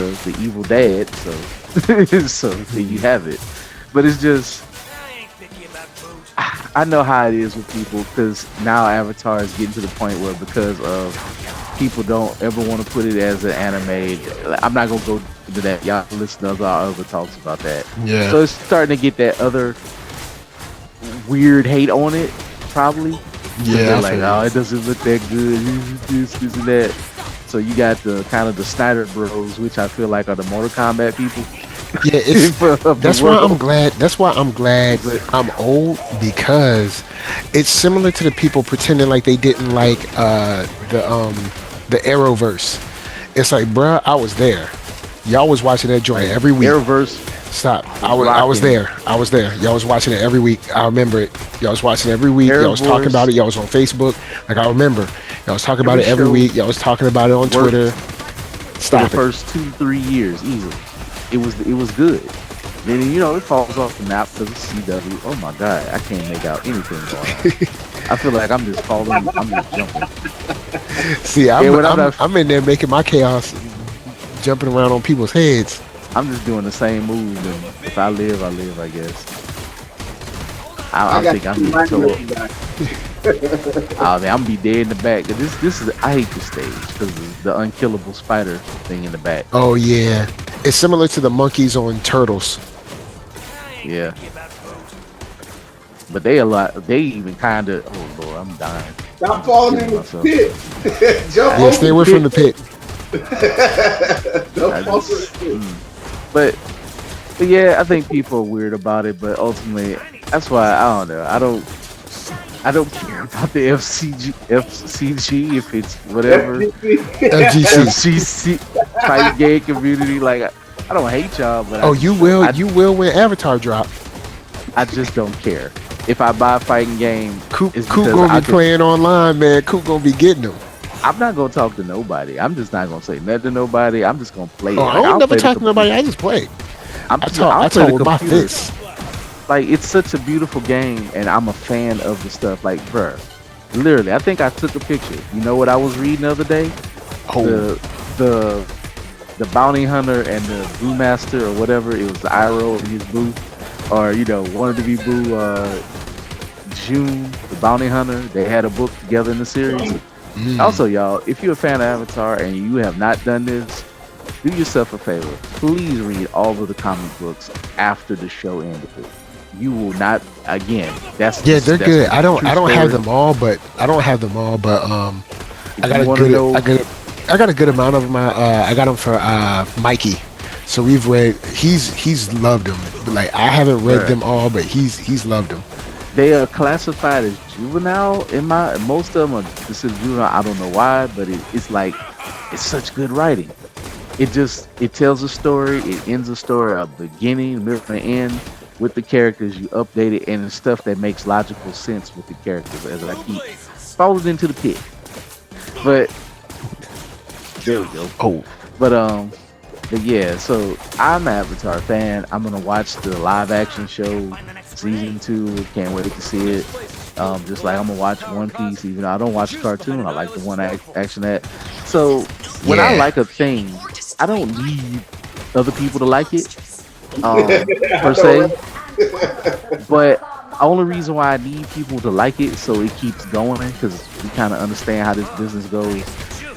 know, the evil dad. So. So there you have it. But it's just I know how it is with people because now Avatar is getting to the point where because of people don't ever want to put it as an anime. I'm not gonna go into that. Y'all listen to our other talks about that. Yeah. So it's starting to get that other weird hate on it, probably. Yeah. Like, oh, it doesn't look that good. This and that. So you got the kind of the Snyder Bros, which I feel like are the Mortal Kombat people. Yeah, it's of the that's why I'm world. glad. That's why I'm glad But I'm old because it's similar to the people pretending like they didn't like the Arrowverse. It's like, bruh, I was there. Y'all was watching that joint like every week. Arrowverse Stop. was I was rocking. there. I was there. Y'all was watching it every week. I remember it. Y'all was watching it every week. Y'all was talking about Arrowverse it. Y'all was on Facebook. Like I remember. Y'all was talking about every it every show week. Y'all was talking about it on worked Twitter. for the Stop it. first 2-3 years easily. It was good. Then it falls off the map because of CW. Oh my god, I can't make out anything going on. I feel like I'm just falling. I'm just jumping. See, And when I'm not, I'm in there making my chaos, jumping around on people's heads. I'm just doing the same move. And if I live, I live. I guess. I I got think I'm two getting so. languages back. I mean, I'm gonna be dead in the back. This is. I hate this stage because of the unkillable spider thing in the back. Oh yeah, it's similar to the monkeys on Turtles. Yeah. But they a lot. They even kind of. Oh lord, I'm dying. Stop falling in Killing the myself. pit. Jump Yeah, stay away over from the pit. Don't I fall just- in the pit. But yeah, I think people are weird about it. But ultimately, that's why I don't know. I don't care about the FCG if it's whatever FGC. FCC fight gay community. Like I don't hate y'all, but Oh, you will. I, You will when Avatar drop. I just don't care. If I buy a fighting game, Coop it's Coop because gonna I be can- playing online, man. Coop gonna be getting them. I'm not gonna talk to nobody. I'm just not gonna say nothing to nobody. I'm just gonna play it. Oh, I Like, don't I'll never play the talk to computer. nobody. I just play. I'll I play talk the with my computer. fists. Like it's such a beautiful game, and I'm a fan of the stuff. Like, bruh, literally, I think I took a picture. You know what I was reading the other day? Oh, The bounty hunter and the brewmaster or whatever. It was the Iroh and his boo, or wanted to be boo. June, the bounty hunter. They had a book together in the series. mm. Also, y'all, if you're a fan of Avatar and you have not done this, do yourself a favor. Please read all of the comic books after the show ended. You will not. Again, that's Yeah, they're that's good. the I don't true have story. them all, but I If got you a wanna good know, I got a good amount of them. I got them for Mikey. So we've read. He's loved them. Like I haven't read Right. them all, but he's loved them. they are classified as juvenile. Most of them are considered juvenile. I don't know why, but it's like it's such good writing. It tells a story. It ends a story, a beginning, middle, and end with the characters. You update it, and it's stuff that makes logical sense with the characters. As I keep falling into the pit, but there we go. Oh, But yeah, so I'm an Avatar fan. I'm gonna watch the live action show season 2. Can't wait to see it. Just like I'm gonna watch One Piece, even though I don't watch the cartoon. I like the one action that. So when I Yeah. like a thing, I don't need other people to like it per se. But the only reason why I need people to like it so it keeps going because we kind of understand how this business goes.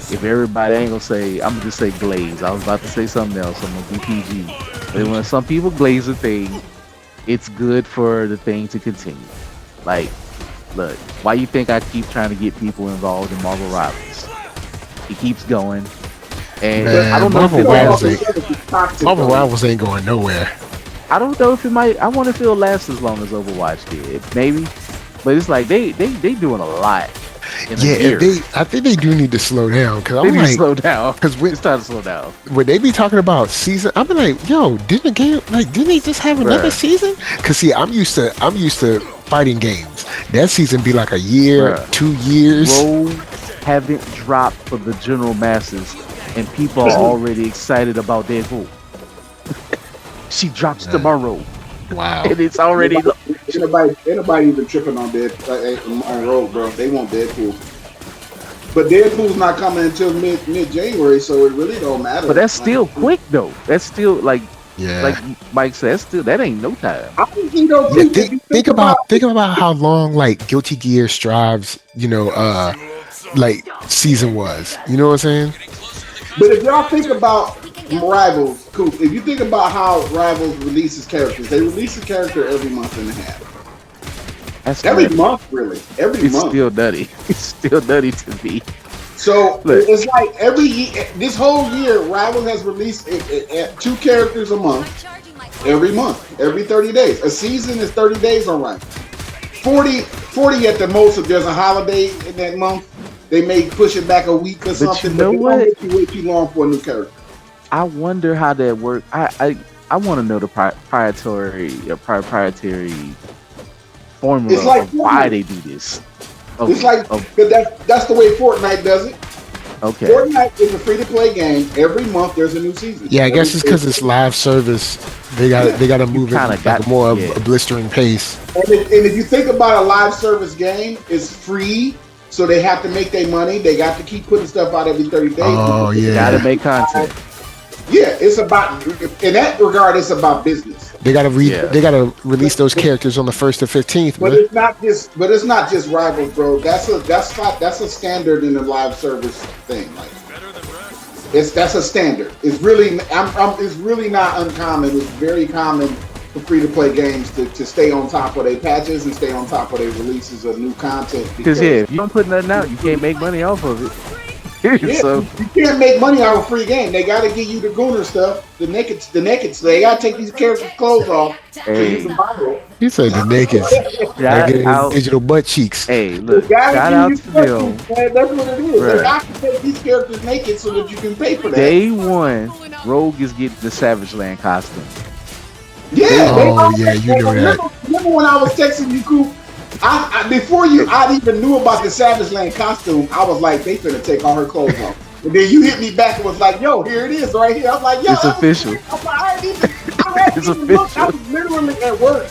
If everybody ain't gonna say, I'm gonna just say glaze. I was about to say something else. I'm gonna be PG. But when some people glaze a thing, it's good for the thing to continue. Like, look, why you think I keep trying to get people involved in Marvel Rivals? It keeps going, and Man, I don't know Marvel if it Rivals might, Marvel Rivals ain't going nowhere. I don't know if it might. I wonder if it'll last as long as Overwatch did. Maybe, but it's like they doing a lot. In a Yeah, year. I think they do need to slow down because They I'm need to like, slow down. because It's time to slow down. when they be talking about season, I'm like, yo, didn't they just have another Bruh. season? Because see, I'm used to fighting games. That season be like a year, Bruh. 2 years. Roll haven't dropped for the general masses, and people are already excited about Deadpool. She drops tomorrow, Wow. and it's already. Ain't nobody even tripping on on Rogue, bro. They want Deadpool. But Deadpool's not coming until mid January, so it really don't matter. But that's still quick though. That's still like Yeah. Mike said. That ain't no time. I think you know, Yeah, if you think about how long like Guilty Gear Strive's like season was. You know what I'm saying? But if y'all think about Rivals, cool. If you think about how Rivals releases characters, they release a character every month and a half. That's Every nutty. month, really. Every It's month. still nutty. It's still nutty to me. So Look, it's like every year, this whole year, Rivals has released 2 characters a month, every month, every 30 days. A season is 30 days on Rivals. 40 at the most if there's a holiday in that month. They may push it back a week or but something, you but know they don't what? make you wait too long for a new character. I wonder how that works. I want to know the proprietary formula It's like of why Fortnite. they do this. It's like, but that's the way Fortnite does it. Okay. Fortnite is a free-to-play game. Every month there's a new season. Yeah, I guess it's because it's live service. They got to move it kinda like got- a more yeah. a blistering pace. And if you think about a live service game, it's free, so they have to make their money. They got to keep putting stuff out every 30 days. Oh yeah, Gotta make content. Yeah, it's about, in that regard, it's about business. they got to Yeah. they got to release those characters on the 1st to 15th, But man. it's not just Rivals, bro. That's a standard in the live service thing. Like, that's a standard. It's really it's really not uncommon. It's very common for free to play games to stay on top of their patches and stay on top of their releases of new content. Because yeah, if you don't put nothing out, you can't make money off of it. Yeah, So you can't make money out of a free game. They got to give you the gooner stuff, the naked. They got to take these characters' clothes off so you hey, can buy it. He said the naked, shout like out, digital butt cheeks. hey, look, They gotta shout give out you to them. costumes, man. That's what it is. Right. They got to take these characters naked so that you can pay for that. Day one, Rogue is getting the Savage Land costume. Yeah. Oh, yeah, you know that. Remember when I was texting you, Coop? Before I even knew about the Savage Land costume, I was like, they finna take all her clothes off. And then you hit me back and was like, yo, here it is right here. I'm like, yo, It's official. I hadn't It's even looked. I official. was literally at work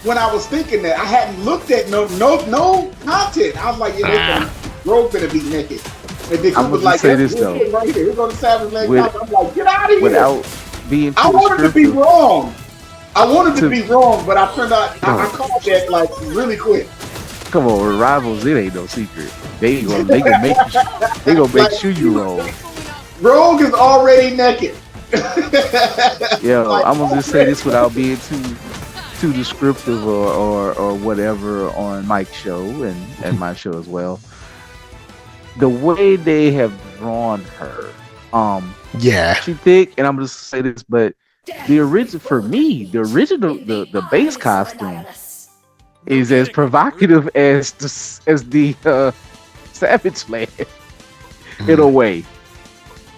when I was thinking that. I hadn't looked at no content. I was like, yeah, Rogue finna be naked. And then I'm Coop was gonna like, say "That's this, though. it right here. Here's on the Savage Land With- costume." I'm like, get out of here. Without being too I wanted to be descriptive. wrong. I wanted to To- be wrong, but I turned out I No. called that like really quick. Come on, with Rivals, it ain't no secret. They gonna make sure you roll. Rogue is already naked. Yo, Like, I'm gonna just say this without being too descriptive or whatever on Mike's show and my show as well. The way they have drawn her, Yeah, she thick, and I'm just say this, but the original for me, the base costume is as provocative as the Savage Land in a way.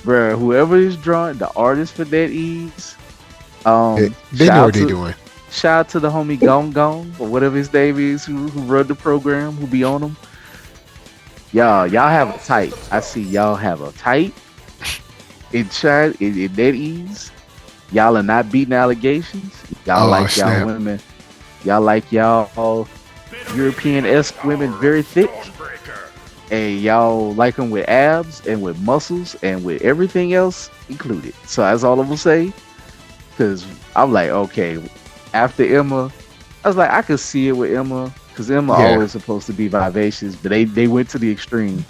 Bruh, whoever is drawing, the artist for NetEase, they know what they're doing. shout out to the homie Gong Gong or whatever his name is who run the program, who be on them. Y'all have a type. I see y'all have a type in China, in NetEase. Y'all are not beating allegations. Y'all Oh, like snap. y'all women. Y'all like y'all European-esque women very thick. And y'all like them with abs and with muscles and with everything else included. So that's all I'm gonna say. Cause I'm like, okay, after Emma, I was like, I could see it with Emma, cause Emma Yeah. always supposed to be vivacious, but they went to the extreme.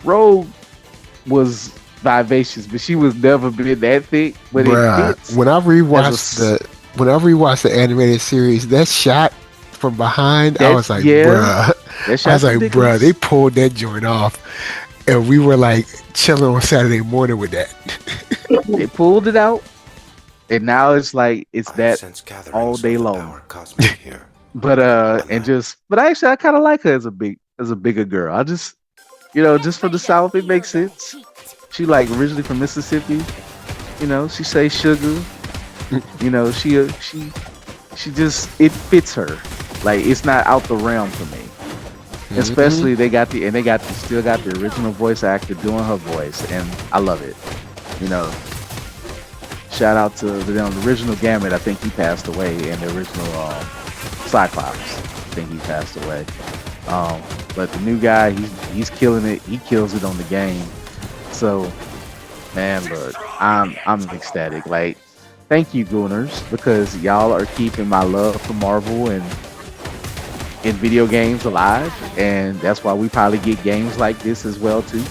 Rogue was vivacious, but she was never been that thick. But Bruh, it fits. when I as rewatched the animated series, that shot from behind, I That- was like, yeah. bruh. That I was shot's like, ridiculous. bruh, they pulled that joint off. And we were like chilling on Saturday morning with that. They pulled it out, and now it's like it's that all day long. But but actually I kind of like her as a bigger girl. I just just from the South, it makes sense. She like originally from Mississippi. She say sugar. She just it fits her. Like it's not out the realm for me. Especially they still got the original voice actor doing her voice, and I love it. Shout out to the original Gambit. I think he passed away, and the original Cyclops. I think he passed away. But the new guy, he's killing it. He kills it on the game. So, man, look, I'm ecstatic. Like, thank you, Gooners, because y'all are keeping my love for Marvel and in video games alive, and that's why we probably get games like this as well too.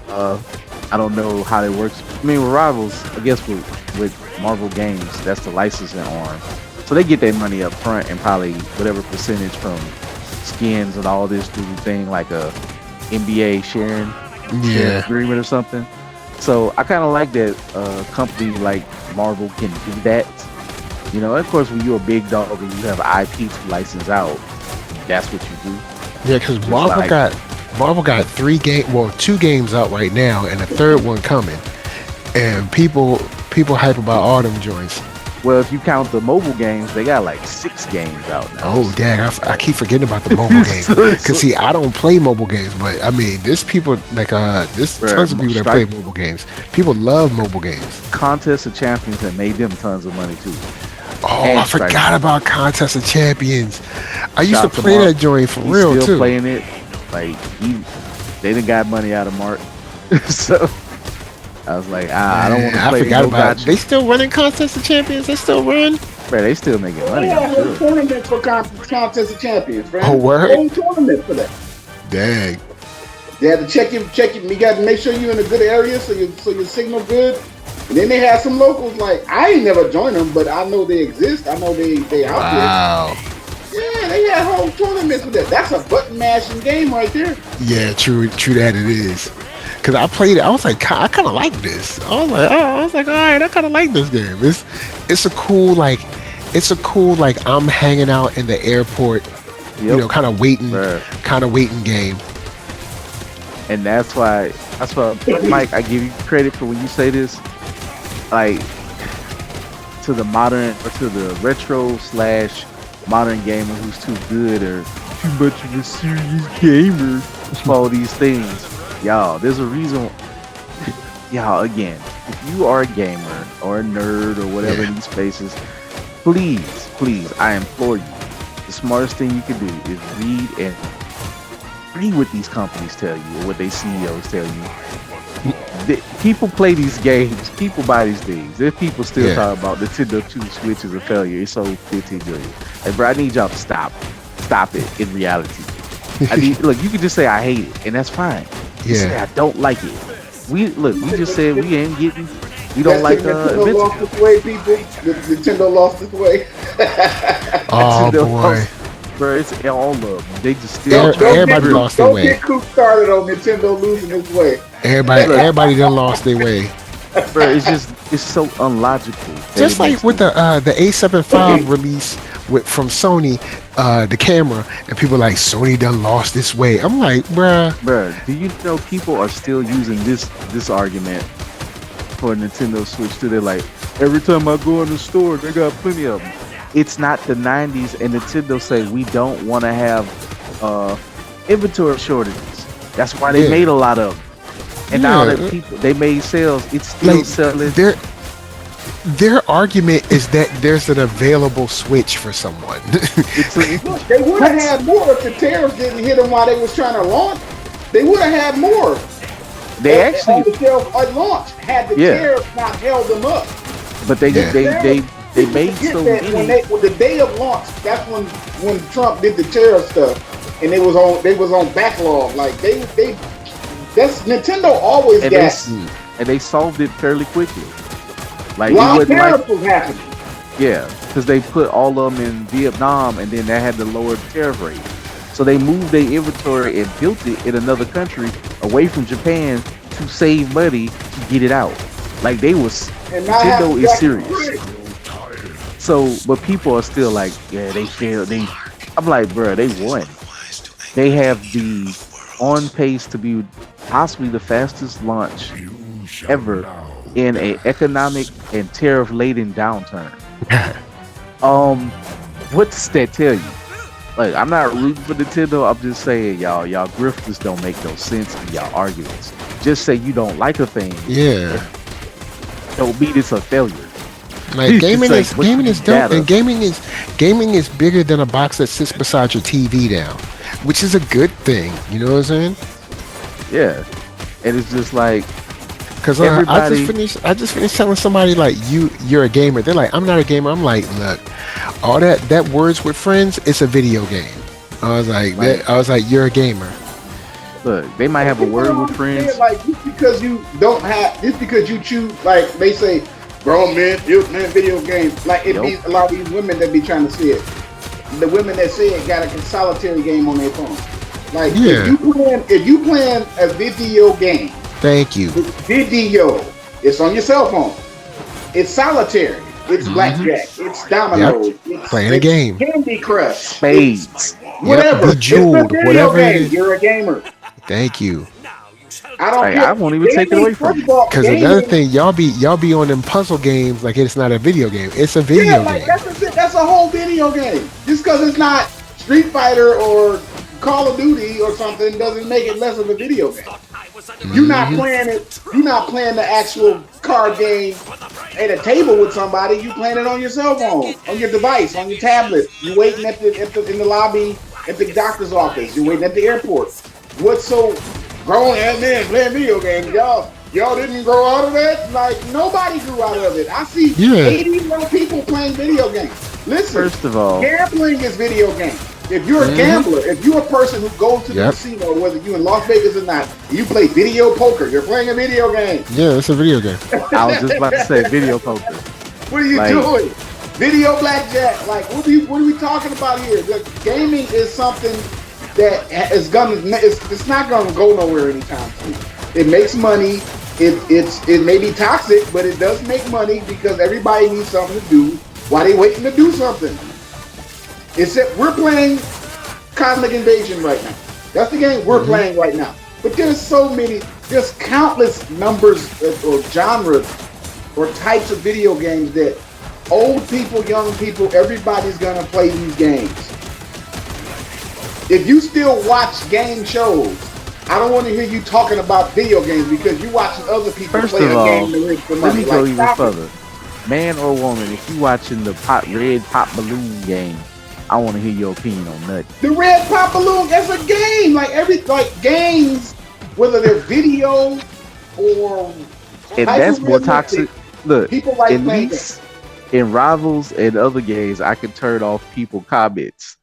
I don't know how it works. I mean, with Rivals, I guess with Marvel games, that's the licensing arm, so they get their money up front and probably whatever percentage from skins and all this through the thing, like a NBA sharing shared Yeah. agreement or something. So I kind of like that company like Marvel can do that. You know, of course, when you're a big dog and you have IP to license out, that's what you do. Yeah, because It's Marvel like- got 2 games out right now, and a third one coming. And people hype about all them joints. Well, if you count the mobile games, they got like 6 games out now. Oh, dang! I keep forgetting about the mobile games. Cause see, I don't play mobile games, but I mean, there's people like there's Bruh, tons of people that play mobile games. People love mobile games. Contest of Champions have made them tons of money too. Oh, And I forgot about Contest of Champions. I used Shout to to play Mark. that joint for He's real still too. playing it. Like they done got money out of Mark. So I was like, I don't want to I play. forgot no about it. gotcha. They still running Contest of Champions? They still run? Bruh, they still making money. Yeah, I'm whole sure. tournament for Contest of Champions, man. Oh, word? Whole tournament for that. Dang. They had to check you. You got to make sure you're in a good area so your signal good. And then they had some locals like I ain't never joined them, but I know they exist. I know they out Wow. there. Yeah, they had whole tournaments with that. That's a button mashing game right there. Yeah, true that it is. Cause I played it, I was like, I kind of like this. I was like, all right, I kind of like this game. It's a cool like I'm hanging out in the airport, you Yep. know, kind of waiting Bruh. game. And that's why Mike, I give you credit for when you say this, like to the modern or to the retro / modern gamer who's too good or too much of a serious gamer for all these things. Y'all, there's a reason. Y'all, again, if you are a gamer or a nerd or whatever in these spaces, please, I implore you, the smartest thing you can do is read what these companies tell you or what their CEOs tell you. People play these games. People buy these things. There's people still talking about Nintendo 2 Switch is a failure. It sold 15 million. Like, bro, I need y'all to stop it in reality. Look, you can just say I hate it, and that's fine. You say I don't like it. We just said we ain't getting. We don't like Nintendo lost its way, people. Nintendo lost its way. Oh boy. Bro, it's all of them. They just still. Everybody lost their way. Don't get Coop started on Nintendo losing its way. Everybody done lost their way. Bro, it's so unlogical. Just like with the A75 release from Sony, the camera, and people like Sony done lost this way. I'm like, bruh. Do you know people are still using this argument for Nintendo Switch too? They're like, every time I go in the store, they got plenty of them. It's not the 90s, and Nintendo say we don't want to have inventory shortages. That's why they made a lot of them. And now that they made sales, it's still like, selling. Their argument is that there's an available Switch for someone. They would have had more if the tariffs didn't hit them while they was trying to launch. They would have had more. They actually on the shelf at launch had the tariffs not held them up. But they made so many. When the day of launch, that's when Trump did the tariff stuff, and they was on backlog. Like that's Nintendo always got. And they solved it fairly quickly. Like while tariffs was happening. Yeah, because they put all of them in Vietnam, and then they had to lower the tariff rate. So they moved their inventory and built it in another country away from Japan to save money to get it out. Like Nintendo is serious. So, but people are still like, yeah, they failed. I'm like, bro, they won. They have the on pace to be possibly the fastest launch ever in an economic and tariff laden downturn. What does that tell you? Like, I'm not rooting for Nintendo. I'm just saying, y'all grifters don't make no sense in y'all arguments. Just say you don't like a thing. Yeah. Don't mean it's a failure. Like gaming is dope, and gaming is bigger than a box that sits beside your TV now, which is a good thing. You know what I'm saying? Yeah, and it's just like, because I just finished telling somebody like you're a gamer. They're like, I'm not a gamer. I'm like, look, all that words with friends, it's a video game. I was like, you're a gamer. Look, they might have a word with friends. Like just because you choose, like they say, grown men, video games. Like it be a lot of these women that be trying to see it. The women that say it got a solitary game on their phone. Like Yeah. if you playing a video game, Thank you. video, it's on your cell phone. It's solitaire. It's blackjack. It's dominoes. Playing a It's game. Candy Crush. Spades. Whatever. Bejeweled, It's a video whatever it game. is. You're a gamer. Thank you. I don't Hey, care. I won't even take it away from you. Because another thing, y'all be on them puzzle games like it's not a video game. It's a video game. That's a whole video game. Just because it's not Street Fighter or Call of Duty or something doesn't make it less of a video game. You're not playing it. You're not playing the actual card game at a table with somebody. You playing it on your cell phone, on your device, on your tablet. You waiting in the lobby at the doctor's office. You're waiting at the airport. What's so grown ass men playing video games? Y'all didn't grow out of that? Like nobody grew out of it. I see 80-year-old people playing video games. Listen, First of all, gambling is video games. If you're a gambler, if you're a person who goes to the casino, whether you're in Las Vegas or not, you play video poker. You're playing a video game. Yeah, it's a video game. I was just about to say video poker. What are you doing? Video blackjack. Like what are we talking about here? The gaming is something that is gonna. It's not gonna go nowhere anytime soon. It makes money. It may be toxic, but it does make money because everybody needs something to do while they waiting to do something. Except we're playing Cosmic Invasion right now. That's the game we're playing right now. But there's countless numbers or genres or types of video games that old people, young people, everybody's gonna play these games. If you still watch game shows, I don't want to hear you talking about video games because you're watching other people play a game to win for money. Let me go even further. Man or woman, if you watching the red pop balloon game, I want to hear your opinion on that. The red pop balloon is a game. Like games, whether they're video or and that's more toxic. Look, people like at least in Rivals and other games, I can turn off people comments.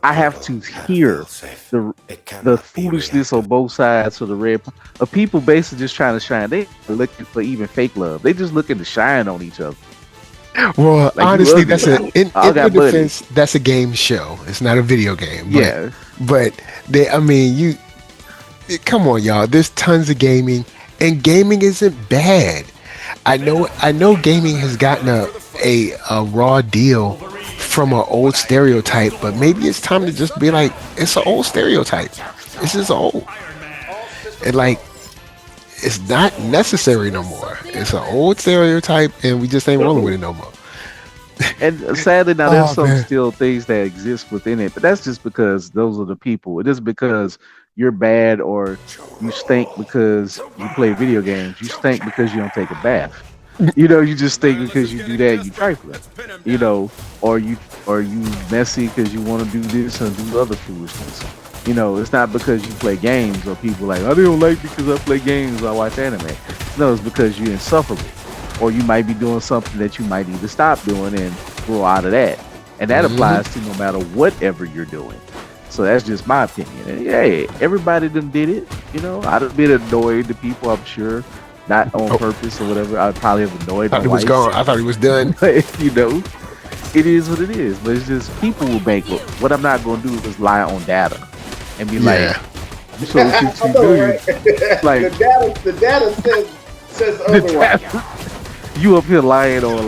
I have to hear the foolishness on both sides of the red. Of people basically just trying to shine. They looking for even fake love. They just looking to shine on each other. Well, like honestly, that's in their defense. That's a game show. It's not a video game. But come on, y'all. There's tons of gaming, and gaming isn't bad. I know gaming has gotten a raw deal from an old stereotype, but maybe it's time to just be like, it's an old stereotype. It's just old. And like, it's not necessary no more. It's an old stereotype, and we just ain't rolling with it no more. And sadly, now there's some still things that exist within it, but that's just because those are the people. It isn't because you're bad or you stink because you play video games. You stink because you don't take a bath. You just stink because you do that. You trifling. Or you messy because you want to do this and do other foolishness. It's not because you play games or people like, I don't like because I play games or I watch anime. No, it's because you're insufferable. Or you might be doing something that you might need to stop doing and grow out of that. And that applies to no matter whatever you're doing. So that's just my opinion. And hey, everybody done did it. I'd have been annoyed to people, I'm sure. Not on purpose or whatever. I'd probably have annoyed my wife. He was gone. I thought he was done. It is what it is. But it's just people will make it. What I'm not going to do is lie on data and be like, you sold 15 million. Right? Like the data says otherwise. You up here lying on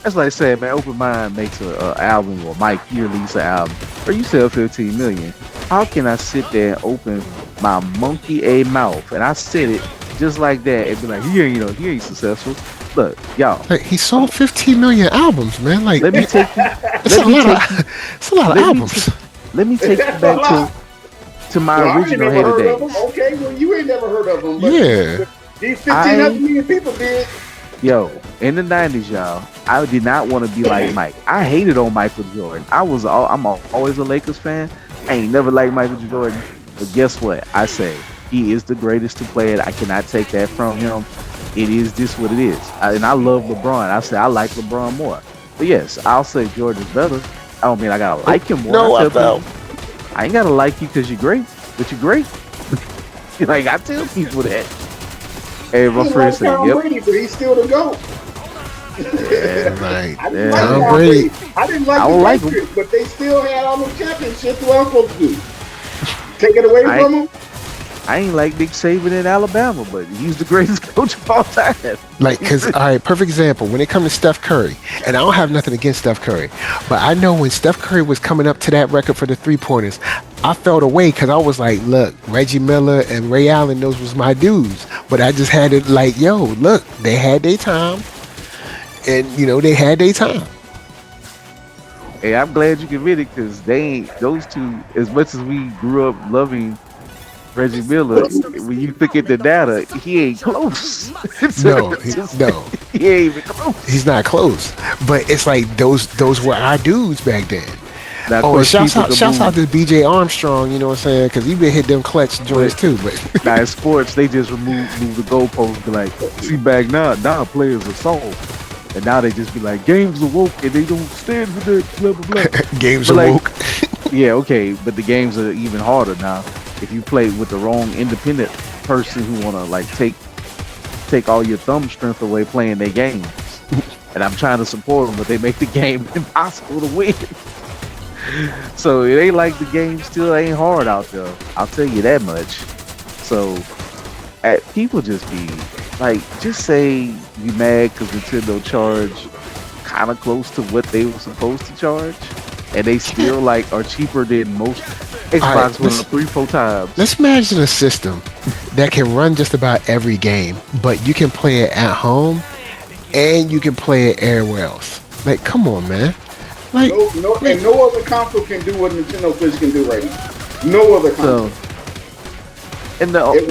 that's like saying, man, Open Mind makes an album or Mike, you release an album or you sell 15 million. How can I sit there and open my monkey a mouth and I said it just like that and be like, he ain't successful. Look, y'all. Like, he sold 15 million albums, man. Like, let me take you. It's a lot of albums. Let me take you back to my original Hater days. Okay, well, you ain't never heard of them. But yeah. These 15 million people did. Yo, in the 90s, y'all, I did not want to be like Mike. I hated on Michael Jordan. I'm always a Lakers fan. I ain't never liked Michael Jordan. But guess what? I say he is the greatest to play it. I cannot take that from him. It is just what it is. And I love LeBron. I say I like LeBron more. But yes, I'll say Jordan's better. I don't mean I gotta like him more. No, I ain't gotta like you because you're great, but you're great. Like I tell people that. Hey, my friend said, "Yep." Brady, but he's still the GOAT. Yeah, right. I didn't like the Patriots, but they still had all the championships. What I'm supposed to do? Take it away I from him. I ain't like Nick Saban in Alabama, but he's the greatest coach of all time. Like, because, all right, perfect example. When it comes to Steph Curry, and I don't have nothing against Steph Curry, but I know when Steph Curry was coming up to that record for the three-pointers, I felt away because I was like, look, Reggie Miller and Ray Allen, those was my dudes. But I just had it like, yo, look, they had their time, and, you know, they had their time. Hey, I'm glad you admitted because they ain't those two. As much as we grew up loving Reggie Miller, when you look at the data, he ain't close. No, no, He ain't even close. he's not close. But it's like those were our dudes back then. Now, of Oh, and course, shouts people out to BJ Armstrong, you know what I'm saying? Because he been hit them clutch joints too. But now in sports, they just move the goalpost. Be like, see, back now players are soft, and now they just be like, games are woke, and they don't stand for that. Blah blah blah. games But are like, woke. Yeah, okay, but the games are even harder now. If you play with the wrong independent person who wanna like take all your thumb strength away playing their games, and I'm trying to support them, but they make the game impossible to win. So it ain't like the game still ain't hard out there. I'll tell you that much. So people just be like, just say you mad because Nintendo charge kind of close to what they were supposed to charge, and they still like are cheaper than most Xbox with 3-4 times. Let's imagine a system that can run just about every game, but you can play it at home and you can play it everywhere else. Like, come on, man. Like, and no other console can do what Nintendo Switch can do right now. No other console. And the only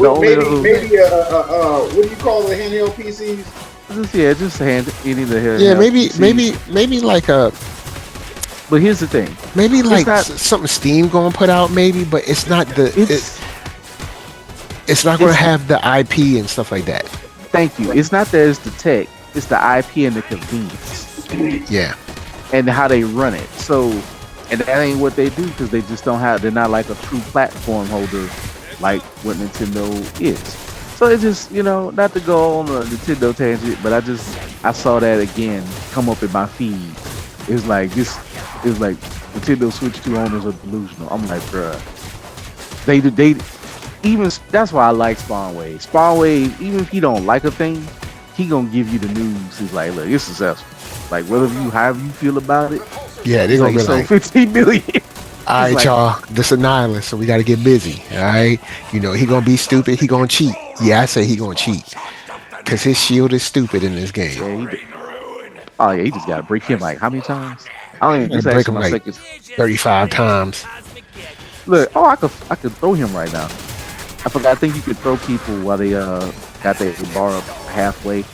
maybe what do you call the handheld PCs? Just any of the handheld. Yeah, PCs. maybe like a. But here's the thing. Maybe like something Steam gonna put out, maybe, but it's not the. It's not gonna have the IP and stuff like that. Thank you. It's not that it's the tech. It's the IP and the convenience. Yeah. And how they run it. So, and that ain't what they do because they just don't have. They're not like a true platform holder, like what Nintendo is. So it's just, not to go on a Nintendo tangent, but I saw that again come up in my feed. It was like Nintendo Switch 2 owners are delusional. I'm like, bruh. They even that's why I like Spawnwave. Spawnwave, even if he don't like a thing, he gonna give you the news. He's like, look, it's successful. Like, however you feel about it. Yeah, they're gonna be like 15 million. All right, y'all, this is nihilist, so we gotta get busy. All right, he gonna be stupid. He gonna cheat. Yeah, I say he gonna cheat because his shield is stupid in this game. Yeah, he just gotta break him like how many times? I don't even just break him my like seconds. 35 times. Look, I could throw him right now. I forgot. I think you could throw people while they got their bar up halfway.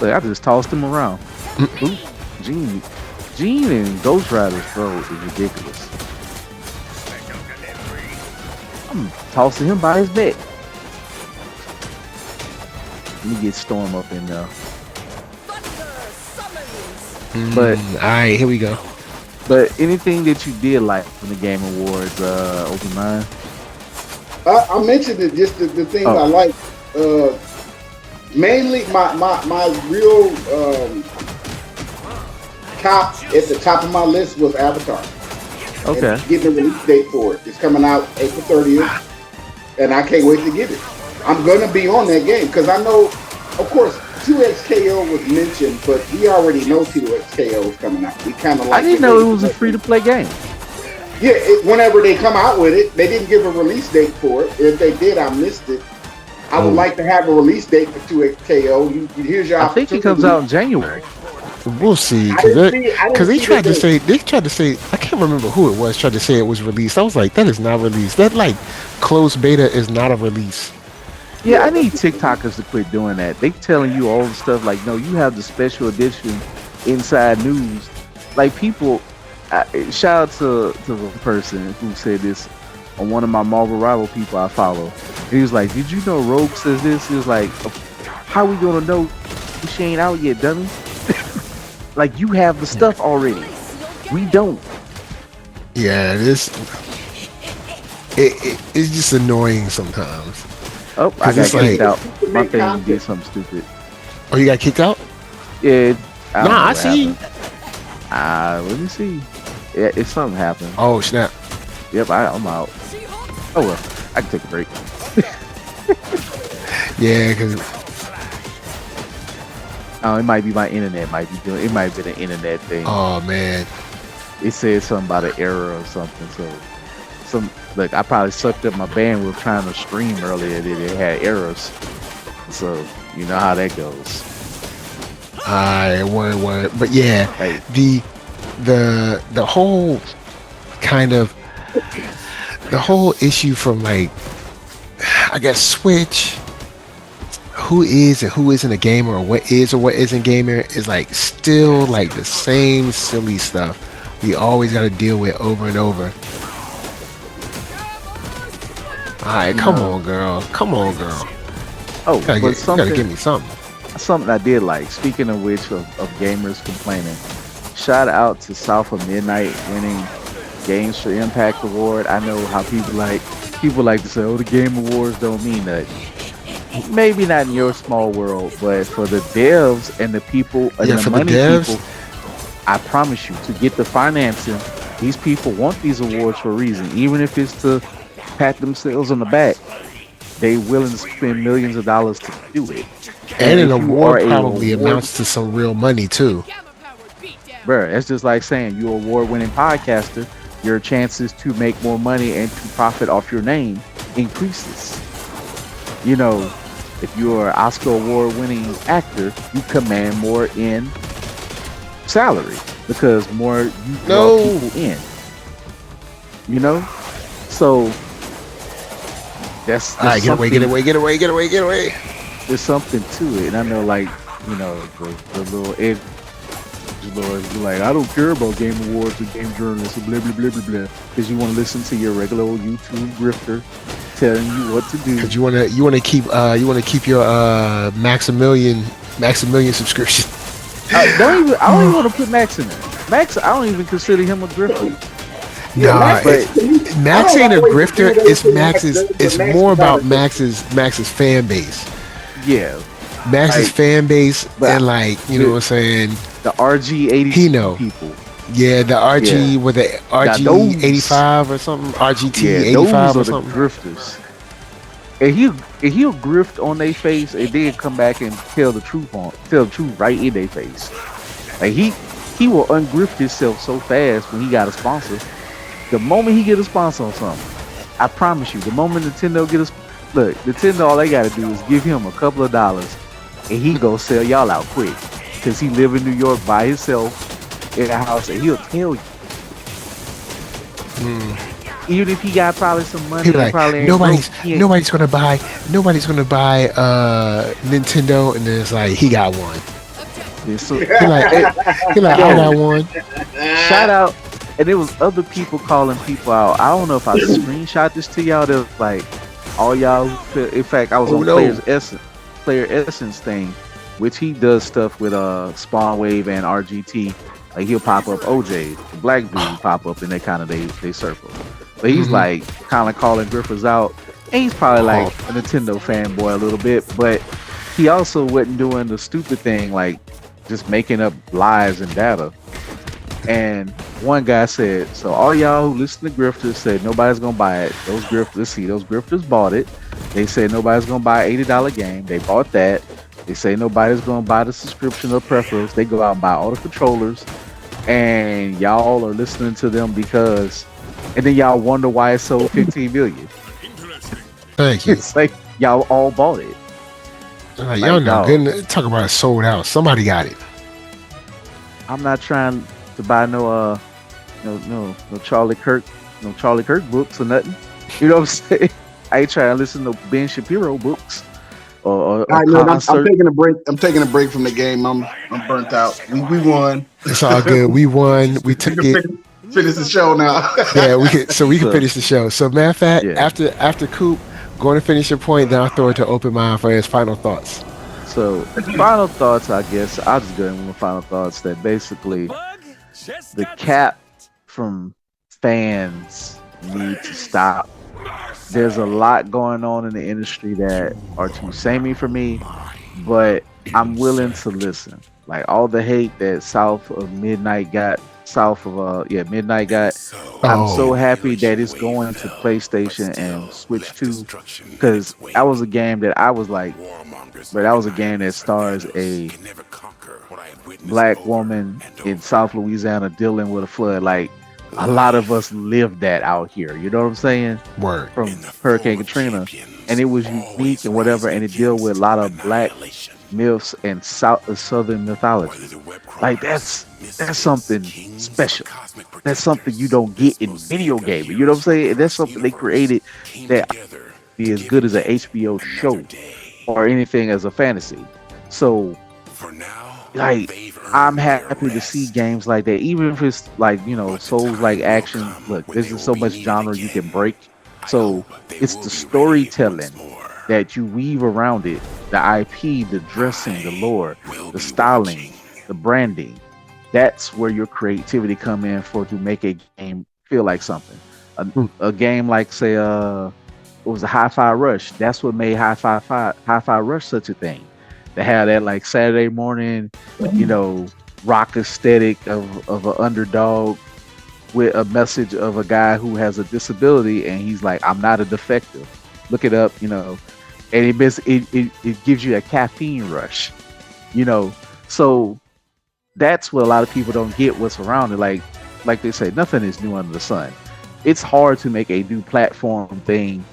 Look, I just tossed him around. Ooh, Gene and Ghost Rider's throw is ridiculous. I'm tossing him by his neck. Let me get Storm up in there. But alright, here we go. But anything that you did like from the Game Awards, open mind? I mentioned it, just the things I like. Mainly, my real top at the top of my list was Avatar. Okay. And getting a release date for it. It's coming out April 30th, and I can't wait to get it. I'm gonna be on that game because I know, of course, 2XKO was mentioned, but we already know 2XKO is coming out. We kind of like. I didn't know it was a free-to-play game. Yeah, whenever they come out with it, they didn't give a release date for it. If they did, I missed it. I would like to have a release date for 2XKO. Here's your. I think it comes out in January. We'll see, because they tried to say I can't remember who it was tried to say it was released. I was like, that is not released. That like closed beta is not a release. Yeah, I need TikTokers to quit doing that. They telling you all the stuff like, no, you have the special edition inside news. Like people, shout out to the person who said this on one of my Marvel Rival people I follow. He was like, did you know Rogue says this? He was like, how we gonna know she ain't out yet, dummy? Like, you have the stuff already. We don't. Yeah, it's just annoying sometimes. Oh, I got kicked out. My thing did something stupid. Oh, you got kicked out? Yeah. I see you. Let me see. Yeah, if something happened. Oh snap! Yep, I'm out. Oh well, I can take a break. Yeah, because Oh, it might be my internet. It might be the internet thing. oh man, It said something about an error or something. So, like I probably sucked up my bandwidth trying to stream earlier. That it had errors. So you know how that goes. I word. But yeah, Like, the whole kind of the whole issue from like I guess Switch, who is and who isn't a gamer, or what is or what isn't gamer, is like still like the same silly stuff we always got to deal with over and over. All right, come on, girl. oh, Gotta but gotta give me something. something I did like. Speaking of which, of gamers complaining, shout out to South of Midnight winning Games for Impact Award. I know how people like to say, "Oh, the Game Awards don't mean nothing." Maybe not in your small world, but for the devs and the people and Yeah, the for the money devs. people, I promise you, to get the financing, these people want these awards for a reason. Even if it's to pat themselves on the back, they willing to spend millions of dollars to do it. And an if you award are a probably award- amounts to some real money too. Bruh, it's just like saying you're an award-winning podcaster. Your chances to make more money and to profit off your name increases. You know, if you're an Oscar award-winning actor, you command more in salary because more you draw people in. You know, so that's All right, get away. there's something to it, and I know, like, you know, the little edge lords be like, I don't care about game awards and game journalists and blah blah blah blah blah, because you want to listen to your regular old YouTube grifter telling you what to do. Because you wanna keep your Maximilian subscription. I don't even want to put Max in there. Max, I don't even consider him a grifter. Nah, Max I ain't a don't like grifter. the way It's they Max's. Max- It's Max more is about not a- Max's fan base. Yeah, Max's Like, fan base, but and like you know what I'm saying. the RG 80 He know. people. Yeah, the RG Yeah. with the RG those- 85 or something. RGT Yeah, 85 those or are the something. grifters. And he'll grift on their face and then come back and tell the truth right in their face. Like he will ungrift himself so fast when he got a sponsor. The moment he get a sponsor on something, I promise you, the moment Nintendo Nintendo, all they gotta do is give him a couple of dollars and he go sell y'all out quick. Cause he live in New York by himself in a house and he'll tell you. Even if he got probably some money, People he like probably ain't nobody's broke. He ain't- nobody's gonna buy Nintendo, and then it's like he got one. Yeah, so- He like I got one. Shout out, and there was other people calling people out. I don't know if I screenshot this to y'all. There was like all y'all. In fact, I was Oh, on no. Player Essence thing, which he does stuff with Spawn Wave and RGT. Like he'll pop up OJ, the black dude pop up, and they kind of they circle. But he's like kind of calling griffers out. And he's probably like a Nintendo fanboy a little bit, but he also wasn't doing the stupid thing like just making up lies and data. And one guy said, so all y'all who listen to grifters said nobody's gonna buy it. Those grifters bought it. They said nobody's gonna buy $80 game. They bought that. They say nobody's gonna buy the subscription or peripherals. They go out and buy all the controllers. And y'all are listening to them because, and then y'all wonder why it sold 15 million. Thank you. It's like y'all all bought it. Like, y'all know, dog. good. Talk about it sold out. Somebody got it. I'm not trying to buy no Charlie Kirk books or nothing. You know what I'm saying? I ain't trying to listen to Ben Shapiro books or All right, look, I'm concert. taking a break. I'm taking a break from the game. I'm burnt out. We won. It's all good. We won. We took We it. can finish the show now. Yeah, we can finish the show. So, matter of fact, Yeah. after Coop, going to finish your point, then I'll throw it to Open Mind for his final thoughts. So final thoughts, I guess. I'll just go in with my final thoughts that basically the cap from fans need to stop. There's a lot going on in the industry that are too samey for me, but I'm willing to listen. Like all the hate that south of Midnight got. I'm so Oh, happy that it's going to PlayStation and Switch 2 because that was a game that I was like, but that was a game that stars a black woman in South Louisiana dealing with a flood. Like a lot of us lived that out here. You know what I'm saying? word. From Hurricane Katrina, and it was unique and whatever, and it dealt with a lot of black myths and southern mythology. Like that's something special. That's something you don't get in video gaming. You know what I'm saying? And that's something they created that be as good as an HBO show or anything as a fantasy. So like I'm happy to see games like that, even if it's like Souls like action. Look, there's just so much genre you can break. So it's the storytelling that you weave around it, the IP, the dressing, the lore, the styling, the branding. That's where your creativity come in for to make a game feel like something. A, Mm. a game like say it was a Hi-Fi Rush. That's what made Hi-Fi Rush such a thing. They had that like Saturday morning, you know, rock aesthetic of an underdog with a message of a guy who has a disability and he's like, I'm not a defective. Look it up, and it gives you a caffeine rush, you know. So that's what a lot of people don't get what's around it. Like they say, nothing is new under the sun. It's hard to make a new platform thing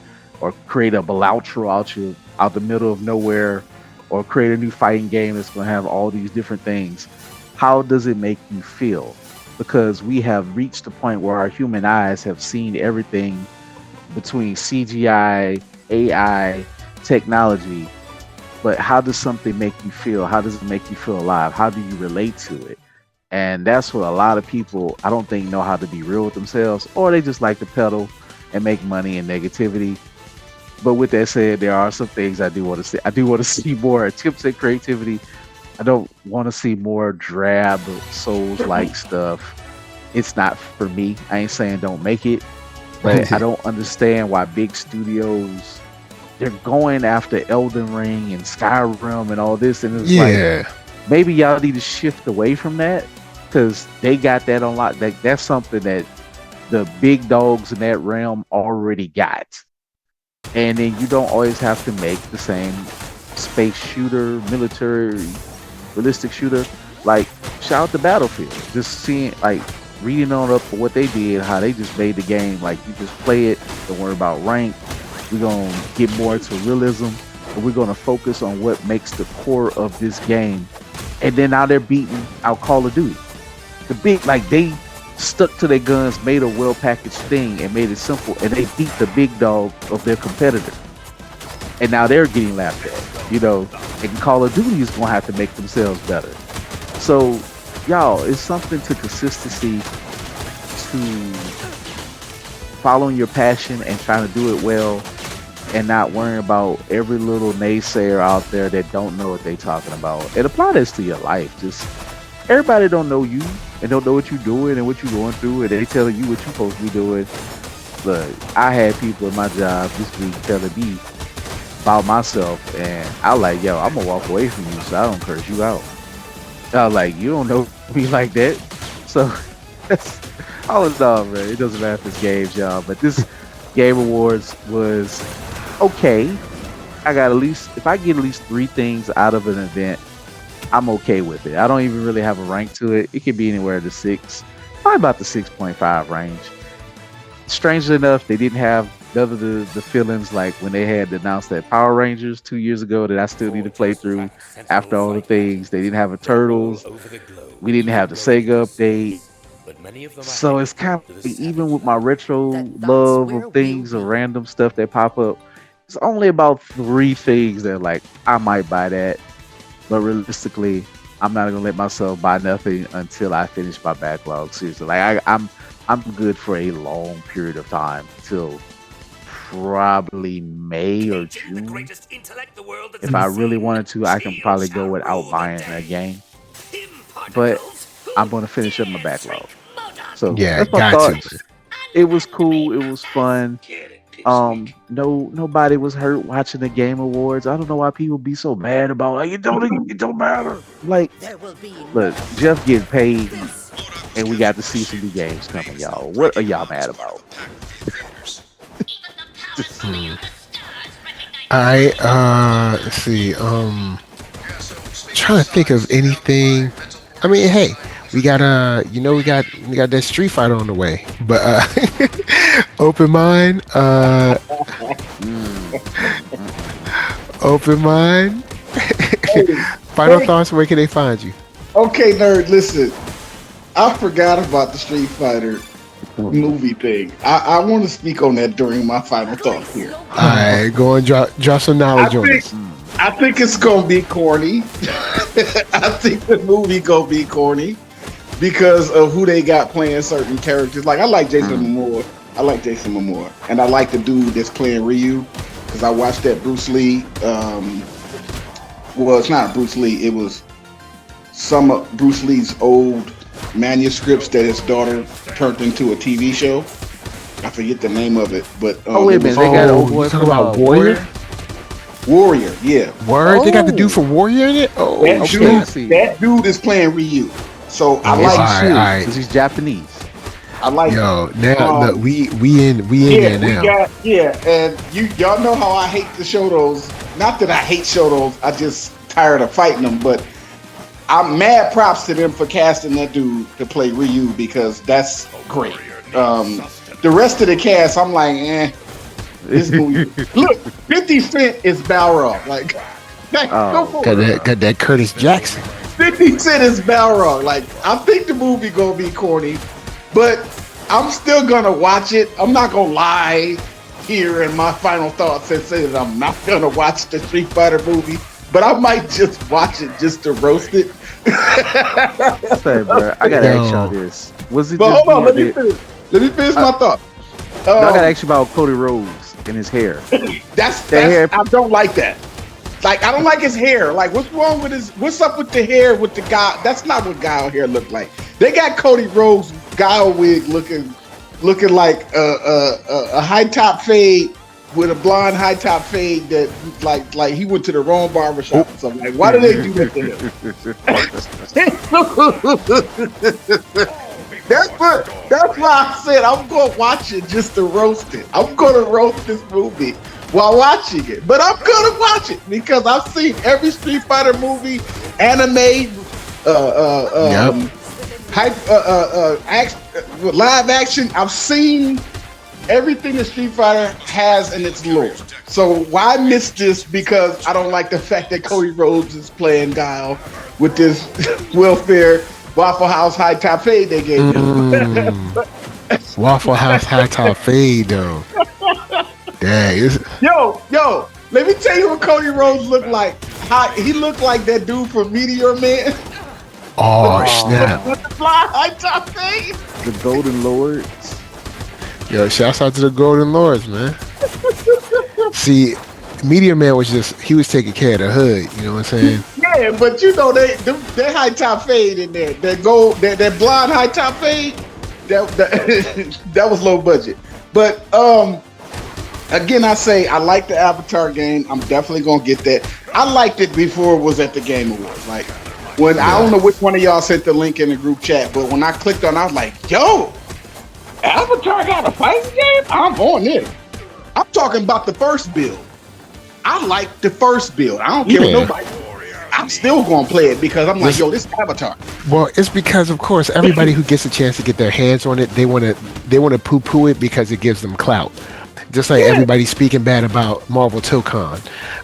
or create a Balatro out the middle of nowhere or create a new fighting game that's going to have all these different things. How does it make you feel? Because we have reached the point where our human eyes have seen everything between CGI, AI, technology. But how does something make you feel? How does it make you feel alive? How do you relate to it? And that's what a lot of people, I don't think, know how to be real with themselves, or they just like to peddle and make money and negativity. But with that said, there are some things I do want to see. I do want to see more attempts at creativity. I don't want to see more drab Souls like stuff. It's not for me. I ain't saying don't make it, but I don't understand why big studios they're going after Elden Ring and Skyrim and all this, and it's like Yeah. maybe y'all need to shift away from that because they got that on lock. That's something that the big dogs in that realm already got, and then you don't always have to make the same space shooter, military, realistic shooter. Like shout out to Battlefield, just seeing like reading on up for what they did, how they just made the game like you just play it, don't worry about rank. We're gonna get more into realism, and we're gonna focus on what makes the core of this game. And then now they're beating out Call of Duty. The big like they stuck to their guns, made a well packaged thing, and made it simple, and they beat the big dog of their competitor. And now they're getting laughed at, And Call of Duty is gonna have to make themselves better. So, y'all, it's something to consistency, to following your passion and trying to do it well, and not worrying about every little naysayer out there that don't know what they talking about. And apply this to your life. Just everybody don't know you and don't know what you're doing and what you're going through, and they telling you what you're supposed to be doing. Look, I had people in my job this week telling me about myself, and I like, yo, I'm gonna walk away from you so I don't curse you out. I was like, you don't know me like that. So I was man, it doesn't matter if it's games, y'all, but this Game Awards was okay. I got if I get at least 3 things out of an event, I'm okay with it. I don't even really have a rank to it. It could be anywhere to 6, probably about the 6.5 range. Strangely enough, they didn't have none of the feelings like when they had announced that Power Rangers 2 years ago that I still need to play through after all the things. They didn't have a Turtles. We didn't have the Sega update. So it's kind of even with my retro love of things or random stuff that pop up, it's only about 3 things that like I might buy that. But realistically, I'm not gonna let myself buy nothing until I finish my backlog. Seriously, like I'm good for a long period of time till probably May or June. If I really wanted to, I can probably go without buying a game. But I'm gonna finish up my backlog. So Yeah, that's my got to. thoughts. It was cool. It was fun. Nobody was hurt watching the Game Awards. I don't know why people be so mad about like it don't matter. Like, look, Jeff getting paid, and we got to see some new games coming, y'all. What are y'all mad about? Let's see. Trying to think of anything. I mean, hey, we got we got that Street Fighter on the way, but open mind, open mind. Final thoughts. Where can they find you? Okay, nerd. Listen, I forgot about the Street Fighter movie thing. I want to speak on that during my final thoughts here. All right, go and drop some knowledge on us. I think it's gonna be corny. I think the movie gonna be corny because of who they got playing certain characters. Like I like Jason Momoa. And I like the dude that's playing Ryu because I watched that Bruce Lee. Well, it's not Bruce Lee. It was some of Bruce Lee's old manuscripts that his daughter turned into a TV show. I forget the name of it, but wait a minute, they got old boy talking about Warrior. Warrior, yeah. Word, they got the dude for Warrior in it. Oh, that dude is playing Ryu. So I like because he's Japanese. I like. Yo, now look, we in there now. And y'all know how I hate to show those. Not that I hate show those. I just tired of fighting them. But I'm mad props to them for casting that dude to play Ryu because that's great. The rest of the cast, I'm like, this movie. Look, 50 Cent is Balrog. Like, got that Curtis Jackson. 50 Cent is Balrog. Like, I think the movie gonna be corny, but I'm still gonna watch it. I'm not gonna lie here in my final thoughts and say that I'm not gonna watch the Street Fighter movie, but I might just watch it just to roast it. Say, bro, I gotta ask y'all this. Was it? But hold on, let me finish my thought. I gotta ask you about Cody Rhodes and his hair. That's hair. I don't like that. Like, I don't like his hair. Like, what's up with the hair with the guy? That's not what Guile hair looked like. They got Cody Rhodes Guile wig looking like a high top fade with a blonde high top fade that like he went to the wrong barbershop or something. Like, why do they do that to him? That's why I said I'm gonna watch it just to roast it. I'm gonna roast this movie while watching it, but I'm gonna watch it because I've seen every Street Fighter movie, anime, live action. I've seen everything that Street Fighter has in its lore. So why miss this? Because I don't like the fact that Cody Rhodes is playing Guile with this welfare Waffle House high top fade they gave him. Waffle House high top fade though. Dang. Yo, let me tell you what Cody Rhodes looked like. He looked like that dude from Meteor Man. Oh, snap. With the fly high top fade. The Golden Lords. Yo, shouts out to the Golden Lords, man. See, Meteor Man was he was taking care of the hood, you know what I'm saying? Yeah, but you know that high top fade in there, that blonde high top fade, that was low budget. But again, I say I like the Avatar game. I'm definitely gonna get that. I liked it before it was at the Game Awards. Like when I don't know which one of y'all sent the link in the group chat, but when I clicked on, I was like, "Yo, Avatar got a fighting game? I'm on it." I'm talking about the first build. I like the first build. I don't care what nobody. I'm still gonna play it because I'm like, yo, this is Avatar. Well, it's because of course everybody who gets a chance to get their hands on it, they wanna poo-poo it because it gives them clout. Just like everybody speaking bad about Marvel Tokon.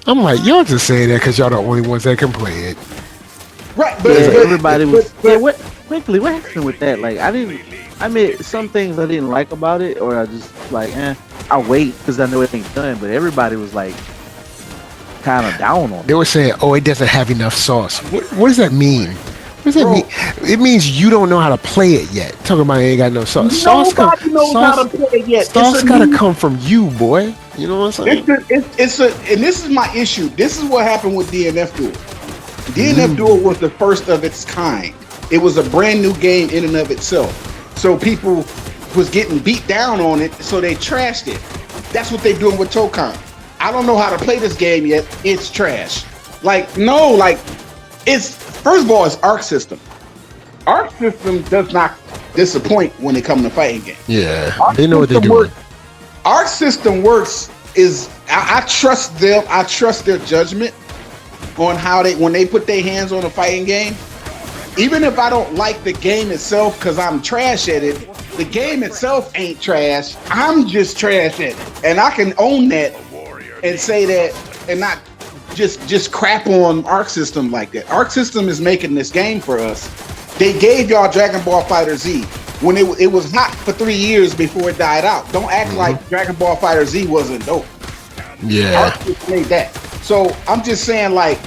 I'm like, y'all just saying that because y'all the only ones that can play it. Right, but everybody was. What happened with that? Like, I mean, some things I didn't like about it, or I just like, I'll wait because I know it ain't done. But everybody was like, kind of down on it. They were saying, "Oh, it doesn't have enough sauce." What does that mean? What does that mean? It means you don't know how to play it yet. Talking about it ain't got no sauce. Nobody knows how to play it yet. Sauce gotta come from you, boy. You know what I'm saying? And this is my issue. This is what happened with DNF Duel. DNF Duel was the first of its kind. It was a brand new game in and of itself. So people was getting beat down on it, so they trashed it. That's what they're doing with Tokon. I don't know how to play this game yet. It's trash. Like, no, like, it's, first of all, it's Arc System. Arc System does not disappoint when it comes to fighting games. Yeah, Arc they know what they're doing. Arc System works is, I trust them. I trust their judgment on how they, when they put their hands on a fighting game. Even if I don't like the game itself because I'm trash at it, the game itself ain't trash. I'm just trash at it. And I can own that and say that and not just crap on Arc System like that. Arc System is making this game for us. They gave y'all Dragon Ball Fighter Z when it was hot for 3 years before it died out. Don't act like Dragon Ball Fighter Z wasn't dope. Yeah. Arc System made that. So I'm just saying, like,